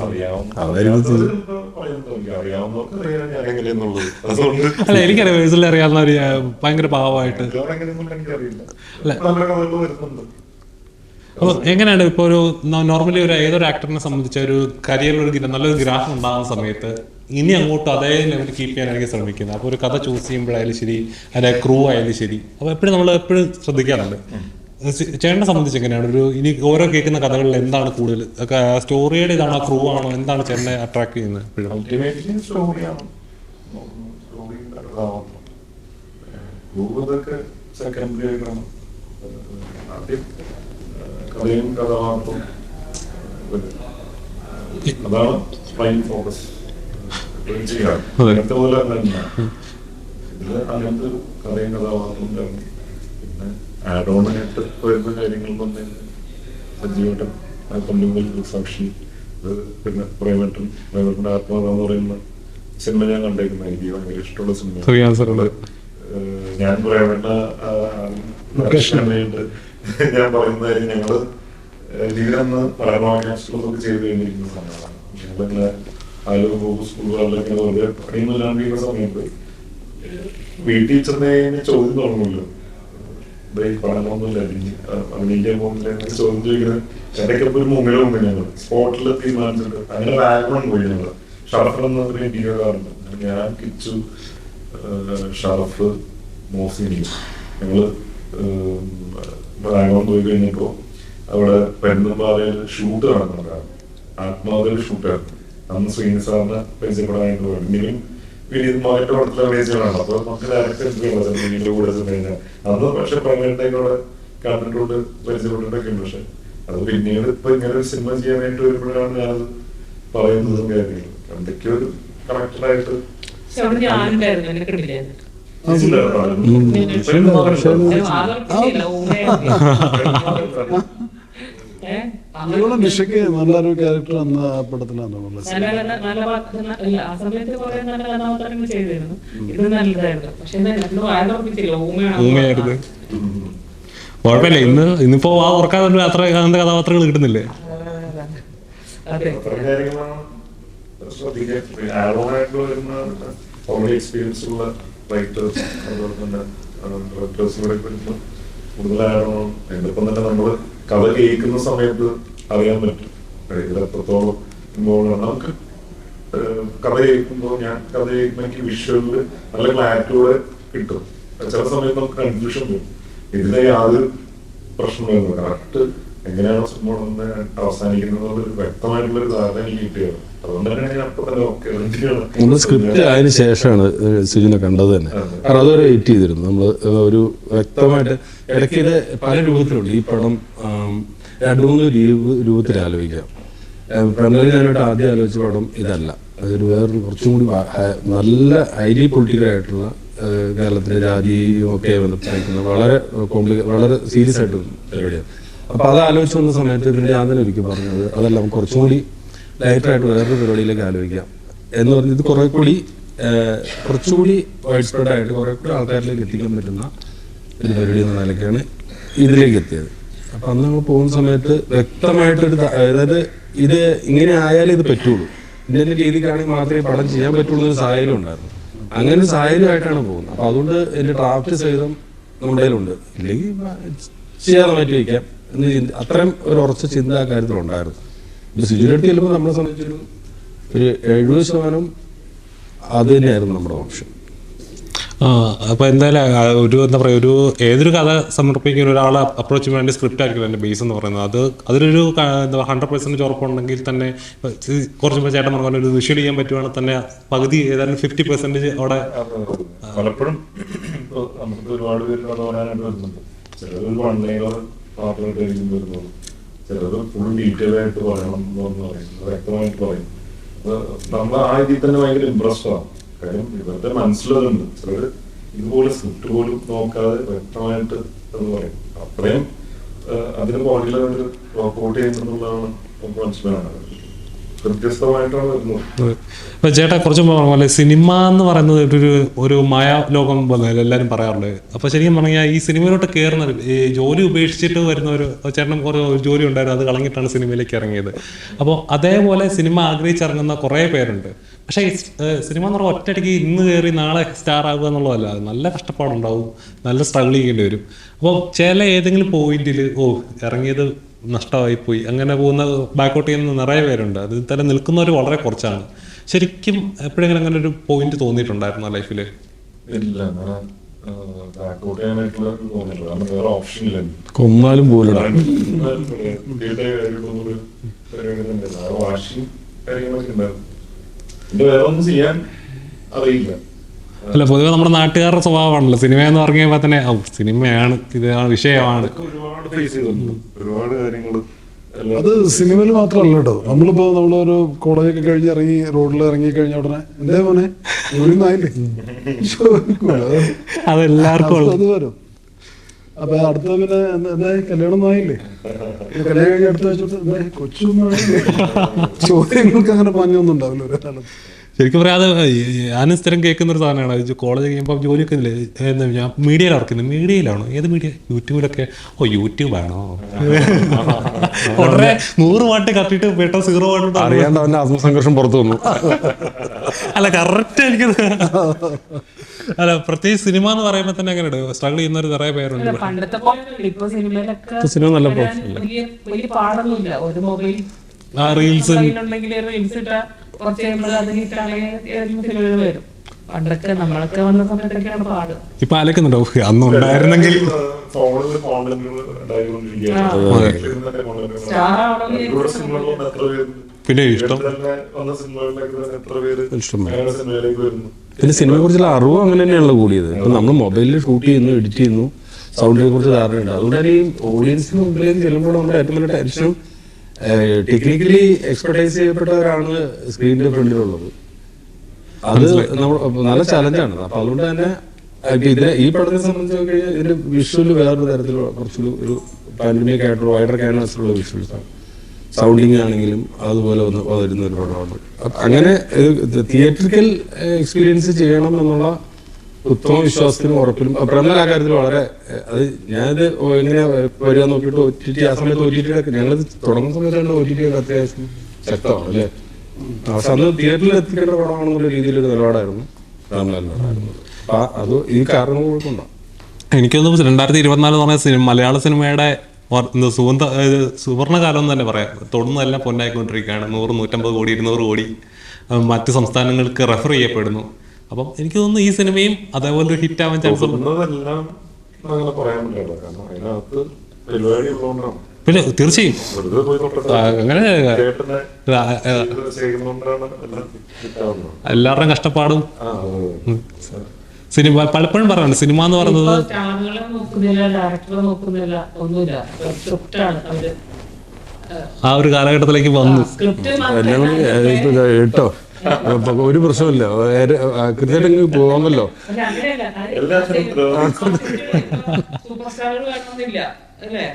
അല്ല എനിക്കറിയാം പേഴ്സണലി അറിയാവുന്ന ഒരു ഭയങ്കര പാവമായിട്ട്. അപ്പോൾ എങ്ങനെയാണ് ഇപ്പോൾ ഒരു നോർമലി ഏതൊരു ആക്ടറിനെ സംബന്ധിച്ച് ഒരു കരിയറിൽ നല്ലൊരു ഗ്രാഫ് ഉണ്ടാകുന്ന സമയത്ത് ഇനി അങ്ങോട്ടും അതേ ലെവലിൽ കീപ്പ് ചെയ്യാനായിരിക്കും ശ്രമിക്കുന്നത്. അപ്പോൾ ഒരു കഥ ചൂസ് ചെയ്യുമ്പോഴായാലും ശരി, അതിൻ്റെ ക്രൂ ആയാലും ശരി, അപ്പോൾ എപ്പോഴും നമ്മൾ എപ്പോഴും ശ്രദ്ധിക്കാറുണ്ട്. ചേട്ടനെ സംബന്ധിച്ച് എങ്ങനെയാണ് ഇനി ഓരോ കേൾക്കുന്ന കഥകളിൽ എന്താണ് കൂടുതൽ സ്റ്റോറിയുടെ ഇതാണോ ക്രൂ ആണോ, എന്താണ് ചേട്ടനെ അട്രാക്ട് ചെയ്യുന്നത്? എപ്പോഴും കഥയും കഥാപാത്രവും അതാണ് പ്രൈം ഫോക്കസ്. അങ്ങനത്തെ പോലെ തന്നെയാണ് ഇതില്. അങ്ങനത്തെ ഒരു കഥയും കഥാപാത്രവും തന്നെ. പിന്നെ ആഡ് ഓൺ ആയിട്ട് വരുന്ന കാര്യങ്ങൾ തന്നെ സജീവട്ടൻ, കൊല്ലുങ്കൽ സാക്ഷി, പിന്നെ പ്രേമേട്ടൻ്റെ ആത്മാവ് എന്ന് പറയുന്ന സിനിമ ഞാൻ കണ്ടേക്കുന്ന എനിക്ക് ഭയങ്കര ഇഷ്ടമുള്ള സിനിമ. ഞാൻ പ്രേമേട്ട സിനിമയുണ്ട്. ഞാൻ പറയുന്ന കാര്യം ഞങ്ങള് ലീഡെന്ന് പരമാവധി ചെയ്ത് കഴിഞ്ഞിരിക്കുന്ന സമയമാണ്. ഞങ്ങളിങ്ങനെ ആലോചന സ്കൂളുകളിലൊക്കെ വെറുതെ പണിയൊന്നുമില്ലാണ്ടിരിക്കുന്ന സമയത്ത് വീട്ടിൽ ചെന്ന് ചോദ്യം തുടങ്ങുമല്ലോ, പഠനമൊന്നുമില്ല അഭിനയിക്കാൻ പോകുന്നില്ല ചോദ്യം ചോദിക്കുന്നത്. ഇടയ്ക്കൊക്കെ ഒരു മുങ്ങിലും ഞങ്ങൾ സ്പോട്ടിൽ തീരുമാനിച്ചിട്ട് അങ്ങനെ ബാക്ക്ഗ്രൗണ്ട് പോയി ഞങ്ങൾ ഷറഫ് എന്ന ഒരു ഇന്റീരിയറാറുണ്ട്. ഞാൻ കിച്ചു, ഷറഫ്, മോസിനി ഞങ്ങള് ബാംഗ്ലൂർ പോയി കഴിഞ്ഞപ്പോ അവിടെ പെരുന്തൽമണ്ണയിൽ ഷൂട്ട് നടക്കുന്നുണ്ടായിരുന്നു. ആത്മാവിൽ ഷൂട്ടായിരുന്നു. അന്ന് ശ്രീനി സാറിന് പരിചയപ്പെടാനായിട്ട് പോയി. വിനീത് പടത്തിലെ അഭിനയിച്ചതാണ്. അപ്പൊ നമുക്ക് ഡയറക്ടർ കൂടെ കഴിഞ്ഞാൽ അന്ന് പക്ഷെ പ്രൈവറ്റായിട്ടോടെ കണ്ടിട്ടുണ്ട്, പരിചയപ്പെട്ടിട്ടൊക്കെ ഉണ്ട്. പക്ഷെ അത് പിന്നീട് ഇപ്പൊ ഇങ്ങനെ ഒരു സിനിമ ചെയ്യാനായിട്ട് വരുമ്പോഴാണ് ഞാനത് പറയുന്നതും കാര്യങ്ങളും എന്തൊക്കെയോ ഒരു കണക്റ്റഡായിട്ട് അതുപോലെ നിഷയ്ക്ക് നല്ലൊരു ക്യാരക്ടർ അന്ന് ആ പടത്തിലാണ് ആ സമയത്ത് കുറെ നല്ല കഥാപാത്രങ്ങൾ ചെയ്തിരുന്നു. ഇത് നല്ലതായിരുന്നു. പക്ഷെ രണ്ടും ആരോപിച്ചില്ല. ഊമയായിരുന്നു. കുഴപ്പമില്ല, ഇന്നിപ്പോ ആ ഓർക്കാതെ അത്ര അങ്ങനത്തെ കഥാപാത്രങ്ങൾ കിട്ടുന്നില്ലേ? അതെ, എക്സ്പീരിയൻസ് ഉള്ള റൈറ്റേഴ്സ് അതുപോലെ തന്നെ ഡയറക്ടേഴ്സിലൂടെ വരുമ്പോൾ കൂടുതലായിടണം. ഇതിപ്പം തന്നെ നമ്മൾ കഥ കേൾക്കുന്ന സമയത്ത് അറിയാൻ പറ്റും ഇതിൽ എത്രത്തോളം ഇൻവോൾവ് ആണ്. നമുക്ക് കഥ കേൾക്കുമ്പോൾ കഥ കേൾക്കുമ്പോൾ എനിക്ക് വിഷ്വലില് നല്ല ക്ലാരിറ്റിയോടെ കിട്ടും. ചില സമയത്ത് നമുക്ക് കൺഫ്യൂഷൻ വരും. ഇതിലെ യാതൊരു പ്രശ്നമില്ല. കറക്റ്റ് എങ്ങനെയാണ് സംഭവം അവസാനിക്കുന്നത് വ്യക്തമായിട്ടുള്ളൊരു ധാരണ എനിക്ക് കിട്ടിയത്. അതുകൊണ്ട് തന്നെ ഞാൻ അപ്പൊ തന്നെ നമ്മൾ സ്ക്രിപ്റ്റ് അതിന് ശേഷമാണ് സുജിനെ കണ്ടത് തന്നെ. കാരണം അതുവരെ വെയിറ്റ് ചെയ്തിരുന്നു നമ്മൾ ഒരു വ്യക്തമായിട്ട്. ഇടയ്ക്ക് ഇത് പല രൂപത്തിലുണ്ട് ഈ പടം. 2-3 രൂപത്തിൽ ആലോചിക്കാം. പ്രമേയം ഞാനായിട്ട് ആദ്യം ആലോചിച്ച പടം ഇതല്ല. അതൊരു വേറൊരു കുറച്ചും കൂടി നല്ല ഹൈലി പൊളിറ്റിക്കലായിട്ടുള്ള കേരളത്തിലെ ജാതിയും ഒക്കെ ബന്ധപ്പെട്ടിരിക്കുന്ന വളരെ സീരിയസ് ആയിട്ട് പരിപാടിയാണ്. അപ്പൊ അത് ആലോചിച്ച് വന്ന സമയത്ത് പിന്നെ ഞാൻ തന്നെ ഒരിക്കൽ പറഞ്ഞത് അതെല്ലാം കുറച്ചും കൂടി ലൈറ്റായിട്ട് വേറൊരു പരിപാടിയിലേക്ക് ആലോചിക്കാം എന്ന് പറഞ്ഞ് ഇത് കുറച്ചുകൂടി വൈഡ് സ്പ്രെഡ് ആയിട്ട് കുറെ കൂടി ആൾക്കാരിലേക്ക് എത്തിക്കാൻ പറ്റുന്ന ഒരു പരിപാടി എന്ന നിലയ്ക്കാണ് ഇതിലേക്ക് എത്തിയത്. അപ്പൊ അന്ന് നമ്മൾ പോകുന്ന സമയത്ത് വ്യക്തമായിട്ടൊരു അതായത് ഇത് ഇങ്ങനെ ആയാലേ ഇത് പറ്റുള്ളൂ, ഇതിന്റെ രീതിക്കാണെങ്കിൽ മാത്രമേ പടം ചെയ്യാൻ പറ്റുള്ളൂ എന്നൊരു സാഹചര്യം ഉണ്ടായിരുന്നു. അങ്ങനെ ഒരു സാഹചര്യമായിട്ടാണ് പോകുന്നത്. അപ്പൊ അതുകൊണ്ട് എന്റെ ഡ്രാഫ്റ്റ് സഹിതം നമ്മുടെ കയ്യിലുണ്ട്. ഇല്ലെങ്കിൽ ചെയ്യാതെ മാറ്റി വയ്ക്കാം എന്ന് അത്രയും ഒരു ഉറച്ച ചിന്ത ആ കാര്യത്തിലുണ്ടായിരുന്നു. സിജുവിനടുത്ത് ചെല്ലുമ്പോൾ നമ്മളെ സംബന്ധിച്ചൊരു 70% അത് തന്നെയായിരുന്നു നമ്മുടെ ഓപ്ഷൻ. അപ്പൊ എന്തായാലും എന്താ പറയുക, ഏതൊരു കഥ സമർപ്പിക്കുന്ന ഒരാളെ അപ്രോച്ച് ചെയ്യാൻ വേണ്ടി സ്ക്രിപ്റ്റ് ആയിരിക്കും എൻ്റെ ബേസ് എന്ന് പറയുന്നത്. അതിലൊരു 100% ഉറപ്പുണ്ടെങ്കിൽ തന്നെ കുറച്ച് ചേട്ടൻ പറഞ്ഞ ഒരു വിഷ്വൽ ചെയ്യാൻ പറ്റുവാണെങ്കിൽ തന്നെ പകുതി ഏതായാലും 50% അവിടെ. പലപ്പോഴും നമുക്ക് ഒരുപാട് പേര് കഥ പറയാനായിട്ട് വരുന്നുണ്ട്. ചിലർ മാത്രമായിട്ട് വരുന്നുള്ളൂ, ചിലത് ഫുൾ ഡീറ്റെയിൽ ആയിട്ട് പറയണം എന്ന് പറയുന്നത് വ്യക്തമായിട്ട് പറയും. നമ്മൾ ആ ഇതിൽ തന്നെ ഭയങ്കര ഇമ്പ്രസ്ഡ് ആണ്. കാര്യം ഇവരുടെ മനസ്സിലുണ്ട്. ചിലർ ഇതുപോലെ സ്ക്രിപ്റ്റ് പോലും നോക്കാതെ വ്യക്തമായിട്ട് എന്ന് പറയും. അത്രയും അതിന് പുറകിലൊരു വർക്ക്ഔട്ട് ചെയ്യുന്നുള്ളതാണ് നമുക്ക് മനസ്സിലാവുന്നത്. വ്യത്യസ്തമായിട്ടാണ് വരുന്നത്. ഇപ്പൊ ചേട്ടാ കുറച്ച് പോലെ സിനിമ എന്ന് പറയുന്നത് ഒരു മായാ ലോകം പോലെ എല്ലാവരും പറയാറുള്ളത്. അപ്പൊ ശരിക്കും പറഞ്ഞാൽ ഈ സിനിമയിലോട്ട് കയറുന്ന ഈ ജോലി ഉപേക്ഷിച്ചിട്ട് വരുന്ന ഒരു ചേട്ടനും കുറേ ജോലി ഉണ്ടായിരുന്നു, അത് കളഞ്ഞിട്ടാണ് സിനിമയിലേക്ക് ഇറങ്ങിയത്. അപ്പോൾ അതേപോലെ സിനിമ ആഗ്രഹിച്ചിറങ്ങുന്ന കുറേ പേരുണ്ട്. പക്ഷേ ഈ സിനിമ എന്ന് പറഞ്ഞാൽ ഒറ്റയടിക്ക് ഇന്ന് കയറി നാളെ സ്റ്റാർ ആകുക എന്നുള്ളതല്ല. നല്ല കഷ്ടപ്പാടുണ്ടാവും, നല്ല സ്ട്രഗിൾ ചെയ്യേണ്ടി വരും. അപ്പോൾ ചില ഏതെങ്കിലും പോയിന്റിൽ ഇറങ്ങിയത് നഷ്ടമായിപ്പോയി അങ്ങനെ പോകുന്ന ബാക്കൗട്ട് ചെയ്യുന്ന നിറയെ പേരുണ്ട്. അത് തന്നെ നിൽക്കുന്നവർ വളരെ കുറച്ചാണ്. ശരിക്കും എപ്പോഴെങ്കിലും അങ്ങനെ ഒരു പോയിന്റ് തോന്നിയിട്ടുണ്ടായിരുന്നു ലൈഫിൽ? ഇല്ല, ബാക്കൗട്ട് ചെയ്യാനായിട്ടുള്ള വേറെ ഓപ്ഷൻ ഇല്ല. കൊന്നാലും പോലും വാശിയും കാര്യങ്ങളൊക്കെ ഉണ്ടായിരുന്നു. വേറെ ഒന്നും ചെയ്യാൻ അറിയില്ല. അല്ല, പൊതുവെ നമ്മുടെ നാട്ടുകാരുടെ സ്വഭാവമാണല്ലോ സിനിമ എന്ന് പറഞ്ഞപ്പോൾ തന്നെ സിനിമയാണ്, ഇത് വിഷയമാണ്. ഒരുപാട് ഫേസ് ചെയ്തിട്ടുണ്ട്, ഒരുപാട് കാര്യങ്ങൾ. അത് സിനിമയിൽ മാത്രമല്ല കേട്ടോ. നമ്മളൊരു കോളേജൊക്കെ കഴിഞ്ഞ് ഇറങ്ങി റോഡിൽ ഇറങ്ങി കഴിഞ്ഞ ഉടനെ എന്തേ മോനെ ജോലിന്നായില്ലേ അതെല്ലാവർക്കും അത് വരും. അപ്പൊ അടുത്ത പിന്നെ എന്താ കല്യാണം ഒന്നും ആയില്ലേ, കല്യാണം കഴിഞ്ഞ അടുത്ത വെച്ചിട്ട് കൊച്ചൊന്നും ആയില്ലേ, ചോദ്യങ്ങൾക്ക് അങ്ങനെ പഞ്ഞൊന്നും ഉണ്ടാവില്ല ഒരു കാലത്ത്. ശരിക്കും പറയാതെ ഞാനും സ്ഥിരം കേൾക്കുന്ന ഒരു സാധനമാണ്. കോളേജ് കഴിയുമ്പോൾ ജോലിയൊക്കെ ഇല്ലേ, ഞാൻ മീഡിയയിൽ ഓർക്കുന്നത്. മീഡിയയിലാണോ, ഏത് മീഡിയ? യൂട്യൂബിലൊക്കെ. യൂട്യൂബ് ആണോ? ഉടനെ 100 പാട്ട് കത്തിയിട്ട് പെട്ടെന്ന് 0 പാട്ട് അറിയാണ്ട് അവന്റെ ആത്മസംഘർഷം പുറത്തു വന്നു. അല്ല, കറക്റ്റ് എനിക്ക് അല്ല, പ്രത്യേകിച്ച് സിനിമ എന്ന് പറയുമ്പോൾ തന്നെ അങ്ങനെ സ്ട്രഗിൾ ചെയ്യുന്ന ഒരു നിറയെ പേരുണ്ട്. പണ്ടത്തെ പോലെ ഇപ്പൊ സിനിമ നല്ല വലിയ പാടൊന്നുമില്ല. ഒരു മൊബൈൽ റീൽസ് ഉണ്ടെങ്കിൽ റീൽസ് ഇട്ട കുറച്ച് കഴിയുമ്പോൾ അത് ഹിറ്റാണെങ്കിൽ വരും. പണ്ടൊക്കെ നമ്മളൊക്കെ വന്ന സമയത്തൊക്കെയാണ് പാട്. ഇപ്പൊ ആലോചിക്കുന്നുണ്ടോ അന്ന് ഉണ്ടായിരുന്നെങ്കിൽ പിന്നെ ഇഷ്ടം. പിന്നെ സിനിമയെ കുറിച്ചുള്ള അറിവ് അങ്ങനെ തന്നെയാണല്ലോ കൂടിയത്. ഇപ്പൊ നമ്മൾ മൊബൈലിൽ ഷൂട്ട് ചെയ്യുന്നു, എഡിറ്റ് ചെയ്യുന്നു, സൗണ്ടിനെ കുറിച്ച് ധാരണയുണ്ട്. അതുകൊണ്ട് ഈ ഓഡിയൻസിന് മുമ്പിലേക്ക് ചെല്ലുമ്പോൾ നമ്മുടെ ഏറ്റവും വലിയ ടെൻഷനും ടെക്നിക്കലി എക്സ്പെർട്ടൈസ് ചെയ്യപ്പെട്ടവരാണ് സ്ക്രീനിന്റെ ഫ്രണ്ടിലുള്ളത്. അത് നമ്മൾ നല്ല ചലഞ്ചാണ്. അപ്പൊ അതുകൊണ്ട് തന്നെ ഈ പടത്തെ സംബന്ധിച്ച് നോക്കി കഴിഞ്ഞാൽ ഇതിന്റെ വിഷ്വല് വേറൊരു തരത്തിലുള്ള കുറച്ചൊരു ഒരു പാൻഡമിക് ആയിട്ടുള്ള വൈഡർ ക്യാൻവാസിലുള്ള വിഷ്വൽസ് ആണ്. സൗണ്ടിങ് ആണെങ്കിലും അതുപോലെ വരുന്ന ഒരു പടമാണ്. അങ്ങനെ തിയേറ്ററിക്കൽ എക്സ്പീരിയൻസ് ചെയ്യണം എന്നുള്ള ഉത്തമ വിശ്വാസത്തിനും ഉറപ്പിലും പ്രമേല ആ കാര്യത്തിൽ വളരെ അത് ഞാനത് എങ്ങനെ വരിക നോക്കിയിട്ട് OTT ആ സമയത്ത് OTT ഞങ്ങൾ തുടങ്ങുന്ന സമയത്താണ് OTT അത്യാവശ്യം ശക്തമാണ് അല്ലേ. പക്ഷെ അന്ന് തിയേറ്ററിൽ എത്തിക്കേണ്ട പടമാണെന്നുള്ള രീതിയിലൊരു നിലപാടായിരുന്നു പ്രമേലുണ്ടായിരുന്നത്. അപ്പൊ അത് ഈ കാരണങ്ങൾ കൊണ്ടാണ് എനിക്കൊന്ന് 2024 എന്ന് പറഞ്ഞ മലയാള സിനിമയുടെ സുവർണകാലം എന്ന് തന്നെ പറയാം. തൊടുന്നതെല്ലാം പൊന്നായിക്കൊണ്ടിരിക്കുകയാണ്. 100-150 കോടി 200 കോടി മറ്റ് സംസ്ഥാനങ്ങൾക്ക് റെഫർ ചെയ്യപ്പെടുന്നു. അപ്പം എനിക്ക് തോന്നുന്നു ഈ സിനിമയും അതേപോലെ ഒരു ഹിറ്റ് ആവാൻ ചാൻസ് ഉണ്ട്. അങ്ങനെ പറയാൻ പറ്റില്ല, കാരണം അതിനകത്ത് പരിപാടി ഉള്ളതുകൊണ്ടാണ്. പിന്നെ തീർച്ചയായും അങ്ങനെ എല്ലാവരുടെയും കഷ്ടപ്പാടും സിനിമ പലപ്പോഴും പറയാറുണ്ട്. സിനിമ എന്ന് പറയുന്നത് ആ ഒരു കാലഘട്ടത്തിലേക്ക് വന്നു. കേട്ടോ ഒരു പ്രശ്നമില്ല, കൃത്യമായിട്ട് പോകാമല്ലോ. സൂപ്പർ സ്റ്റാറുകൾ വേണമെന്നില്ല അല്ലേ,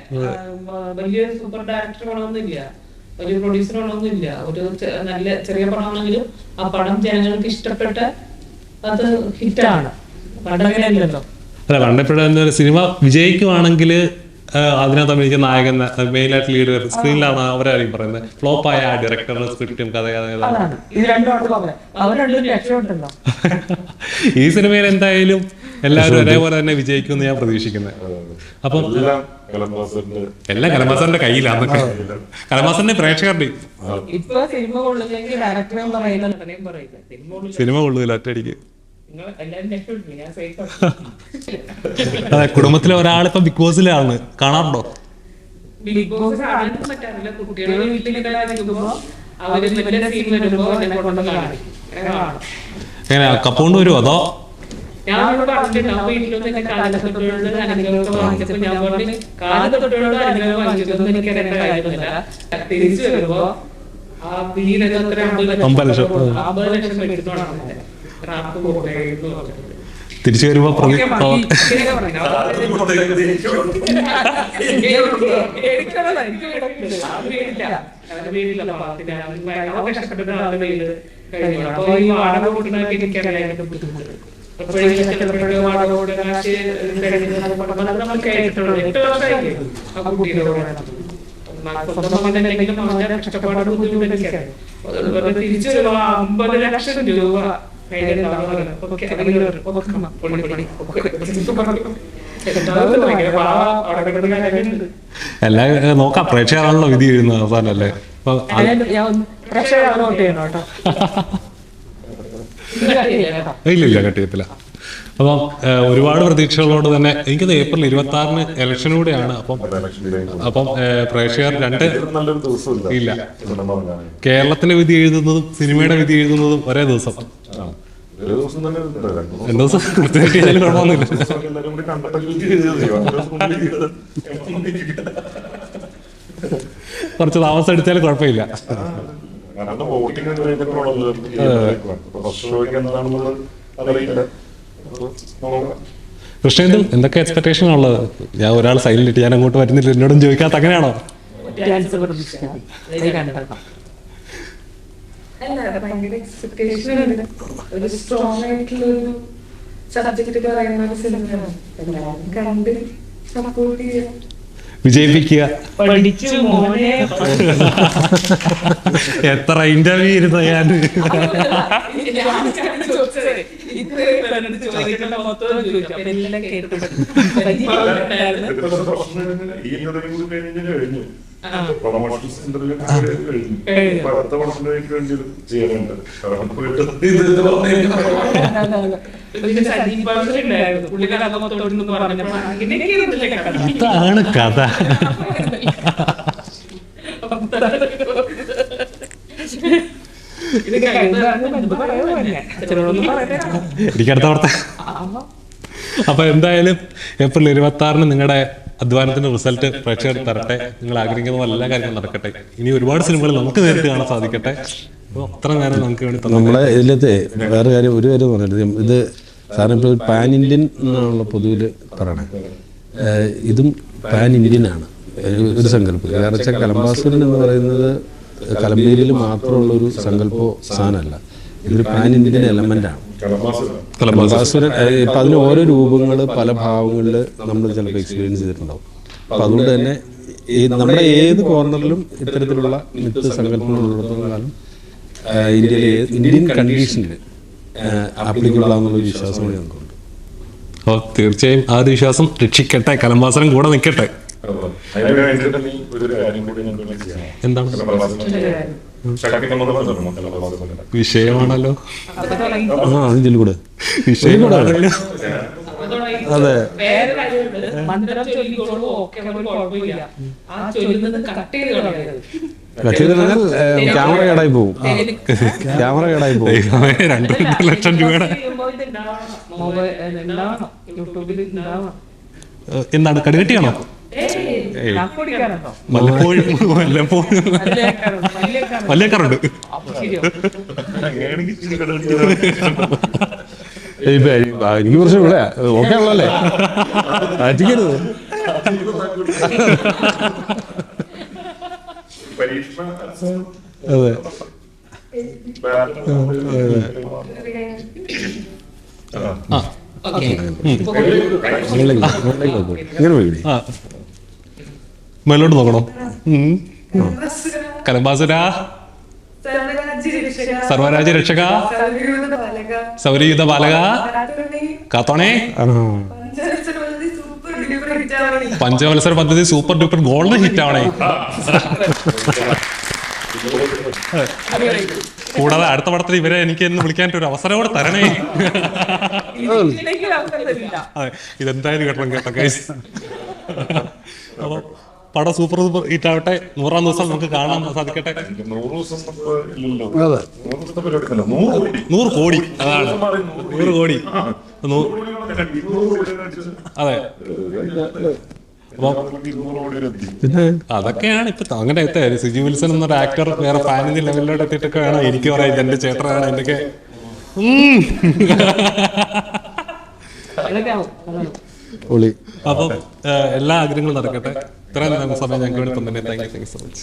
വലിയ സൂപ്പർ ഡയറക്ടർ വേണമെന്നില്ല, വലിയ പ്രൊഡ്യൂസർ വേണമെന്നില്ല. ഒരു നല്ല ചെറിയ പടമാണെങ്കിലും ആ പടം ജനങ്ങൾക്ക് ഇഷ്ടപ്പെട്ട അത് ഹിറ്റാണ്. പണ്ടങ്ങനെയല്ലല്ലോ. അല്ല പണ്ടെപ്പോഴും സിനിമ വിജയിക്കുവാണെങ്കിൽ അതിനകത്ത് അഭിനയിക്കുന്ന നായകൻ മെയിനായിട്ട് ലീഡ് സ്ക്രീനിലാണ് അവരായിരിക്കും പറയുന്നത്. ഫ്ലോപ്പായ ആ ഡയറക്ടറുടെ സ്ക്രിപ്റ്റും കഥ ഈ സിനിമയിൽ എന്തായാലും എല്ലാവരും ഒരേപോലെ തന്നെ വിജയിക്കുമെന്ന് ഞാൻ പ്രതീക്ഷിക്കുന്നത്. അപ്പം എല്ലാം കലമാസന്റെ കയ്യിലാണ്. കലമാസന്റെ പ്രേക്ഷകരുടെ സിനിമ കൊള്ളൂല ഒറ്റയടിക്ക്. അതെ, കുടുംബത്തിലെ ഒരാളിപ്പോ ബിഗ് ബോസിലാണ്, കാണാറുണ്ടോ? ബിഗ് ബോസ് കാണാനും പറ്റാറില്ല. കുട്ടികളെ എങ്ങനെ കപ്പുകൊണ്ട് വരുമോ അതോ? ഞാൻ വീട്ടിലൊന്നും കാലത്തൊട്ടുകളുടെ അനുഗ്രഹമൊക്കെ വാങ്ങിച്ചപ്പോ ഞാൻ പറഞ്ഞു കാലത്തൊട്ടുകളുടെ അനുഗ്രഹം വാങ്ങിച്ചതൊന്നും എനിക്ക് അറിയേണ്ട കാര്യമൊന്നുമില്ല. തിരിച്ചു വരുമ്പോ ആ വീടിന് 50 ലക്ഷം എടുത്തോണ്ടാണ് തിരിച്ചു വരുമ്പോ തിരിച്ചു വരുമ്പോ 50 ലക്ഷം രൂപ എല്ലാം നോക്കാം. പ്രേക്ഷകരാണല്ലോ വിധി എഴുതുന്നത് അവസാനല്ലേ. ഇല്ല കട്ടിയത്തില്ല. അപ്പം ഒരുപാട് പ്രതീക്ഷകളോട് തന്നെ എനിക്കത് ഏപ്രിൽ 26 ഇലക്ഷനൂടെയാണ്. അപ്പം പ്രേക്ഷകർ ഇല്ല, കേരളത്തിന്റെ വിധി എഴുതുന്നതും സിനിമയുടെ വിധി എഴുതുന്നതും ഒരേ ദിവസം. കുറച്ച് താമസം എടുത്താലും കുഴപ്പമില്ല. കൃഷ്ണേന്ദു എന്തൊക്കെ എക്സ്പെക്ടേഷൻ ഉള്ളത്? ഞാൻ ഒരാൾ സൈലന്റ് ഇട്ട് ഞാൻ അങ്ങോട്ട് വരുന്നില്ല, എന്നോടും ചോദിക്കാത്ത അങ്ങനെയാണോ? ഒരു സ്ട്രോങ് ആയിട്ടുള്ള ഒരു സബ്ജക്ട് പറയുന്ന ഒരു സിനിമയാണ്. കണ്ട് സപ്പോർട്ട് ചെയ്യുക, വിജയിപ്പിക്കുക. പഠിച്ചു മോനെ. എത്ര ഇന്റർവ്യൂ ഇരുന്ന ഞാൻ അതാണ് കഥ. എനിക്കടുത്ത വാർത്ത. അപ്പൊ എന്തായാലും ഏപ്രിൽ 26 നിങ്ങളുടെ അധ്വാനത്തിന്റെ റിസൾട്ട് പ്രേക്ഷകർ തരട്ടെ. നിങ്ങൾ ആഗ്രഹിക്കുന്ന എല്ലാ കാര്യങ്ങളും നടക്കട്ടെ. ഇനി ഒരുപാട് സിനിമകൾ നമുക്ക് നേരിട്ട് കാണാൻ സാധിക്കട്ടെ. അത്ര നേരം നമുക്ക് വേണ്ടി നമ്മളെ ഇതിലത്തെ വേറെ കാര്യം ഒരു കാര്യം പറഞ്ഞത്, ഇത് സാറിന് ഇപ്പോൾ പാൻ ഇന്ത്യൻ എന്നുള്ള പൊതുവിൽ പറയണേ, ഇതും പാൻ ഇന്ത്യൻ ആണ്. ഒരു സങ്കല്പം. കാരണം വെച്ചാൽ കലംബാസുരൻ എന്ന് പറയുന്നത് കലമ്പേരിയിൽ മാത്രമുള്ള ഒരു സങ്കല്പോ സാധനമല്ല, ഇതൊരു പാൻ ഇന്ത്യൻ എലമെൻ്റാണ് കലംബാസുരൻ. ഇപ്പം അതിന് ഓരോ രൂപങ്ങൾ പല ഭാവങ്ങളിൽ നമ്മൾ ചിലപ്പോൾ എക്സ്പീരിയൻസ് ചെയ്തിട്ടുണ്ടാവും. അപ്പം അതുകൊണ്ട് തന്നെ നമ്മുടെ ഏത് കോർണറിലും ഇത്തരത്തിലുള്ള മിത്ത് സങ്കല്പങ്ങൾ ഉള്ളിടത്തോളം കാലം ഇന്ത്യയിലെ ഇന്ത്യൻ കണ്ടീഷനിൽ ആപ്ലിക്കബിൾ ആണെന്നുള്ളൊരു വിശ്വാസം കൂടി നമുക്കുണ്ട്. അപ്പോൾ തീർച്ചയായും ആ ഒരു വിശ്വാസം രക്ഷിക്കട്ടെ, കലംബാസുരൻ കൂടെ നിൽക്കട്ടെ. എന്താണ് വിഷയമാണല്ലോ, അതിലൂടെ വിഷയമാണല്ലോ. അതെ, വേറെ കാര്യമുണ്ട്, മന്ത്രം ചൊല്ലിക്കോളൂ, ഓക്കെ, കുഴപ്പമില്ല. ആ ചൊല്ലുന്നത് കട്ട് ചെയ്ത് കളയരുത്. ക്യാമറ കേടായി പോകും, ക്യാമറ കേടായി പോകും. 2 ലക്ഷം രൂപയുടെ യൂട്യൂബിൽ എന്താണ് കടുകട്ടിയാണോ? വല്ലപ്പോഴും വല്ലേക്കാറുണ്ട്. എനിക്ക് കുറച്ച് ഇവിടെ ഓക്കെ ഉള്ളല്ലേ, അറ്റിക്കരുത്. അതെ, ഇങ്ങനെ പോയി. മേലോട്ട് നോക്കണോ? കലംബാസുര സർവരാജ്യ രക്ഷക സൗരയുധ ബാലക കാത്തോണേ പഞ്ചവത്സര പദ്ധതി സൂപ്പർ ഡൂപ്പർ ഗോൾഡൻ ഹിറ്റ് ആവണേ. കൂടാതെ അടുത്ത പടത്തിൽ ഇവരെ എനിക്ക് എന്ന് വിളിക്കാൻ ഒരു അവസരം കൂടെ തരണേ. അതെ, ഇതെന്തായാലും കേട്ടോ ഗൈസ്. അപ്പോൾ പടം സൂപ്പർ സൂപ്പർ ഹിറ്റ് ആവട്ടെ. 100ാം ദിവസം നമുക്ക് കാണാൻ സാധിക്കട്ടെ. 100 കോടി, അതാണ് 100 കോടി. അതെ, പിന്നെ അതൊക്കെയാണ് ഇപ്പൊ അങ്ങനെ എത്തിയത്. സിജി വിൽസൺ എന്നൊരു ആക്ടർ വേറെ ഫാനിന്റെ ലെവലിലോട്ട് എത്തിയിട്ടൊക്കെ വേണം എനിക്ക് പറയാം. എന്റെ ചേട്ടനാണ് എന്റെയൊക്കെ അപ്പം എല്ലാ ആഗ്രഹങ്ങളും നടക്കട്ടെ. ഇത്രയും സമയം ഞങ്ങൾക്ക് വേണ്ടി തന്നെ. Thank you so much.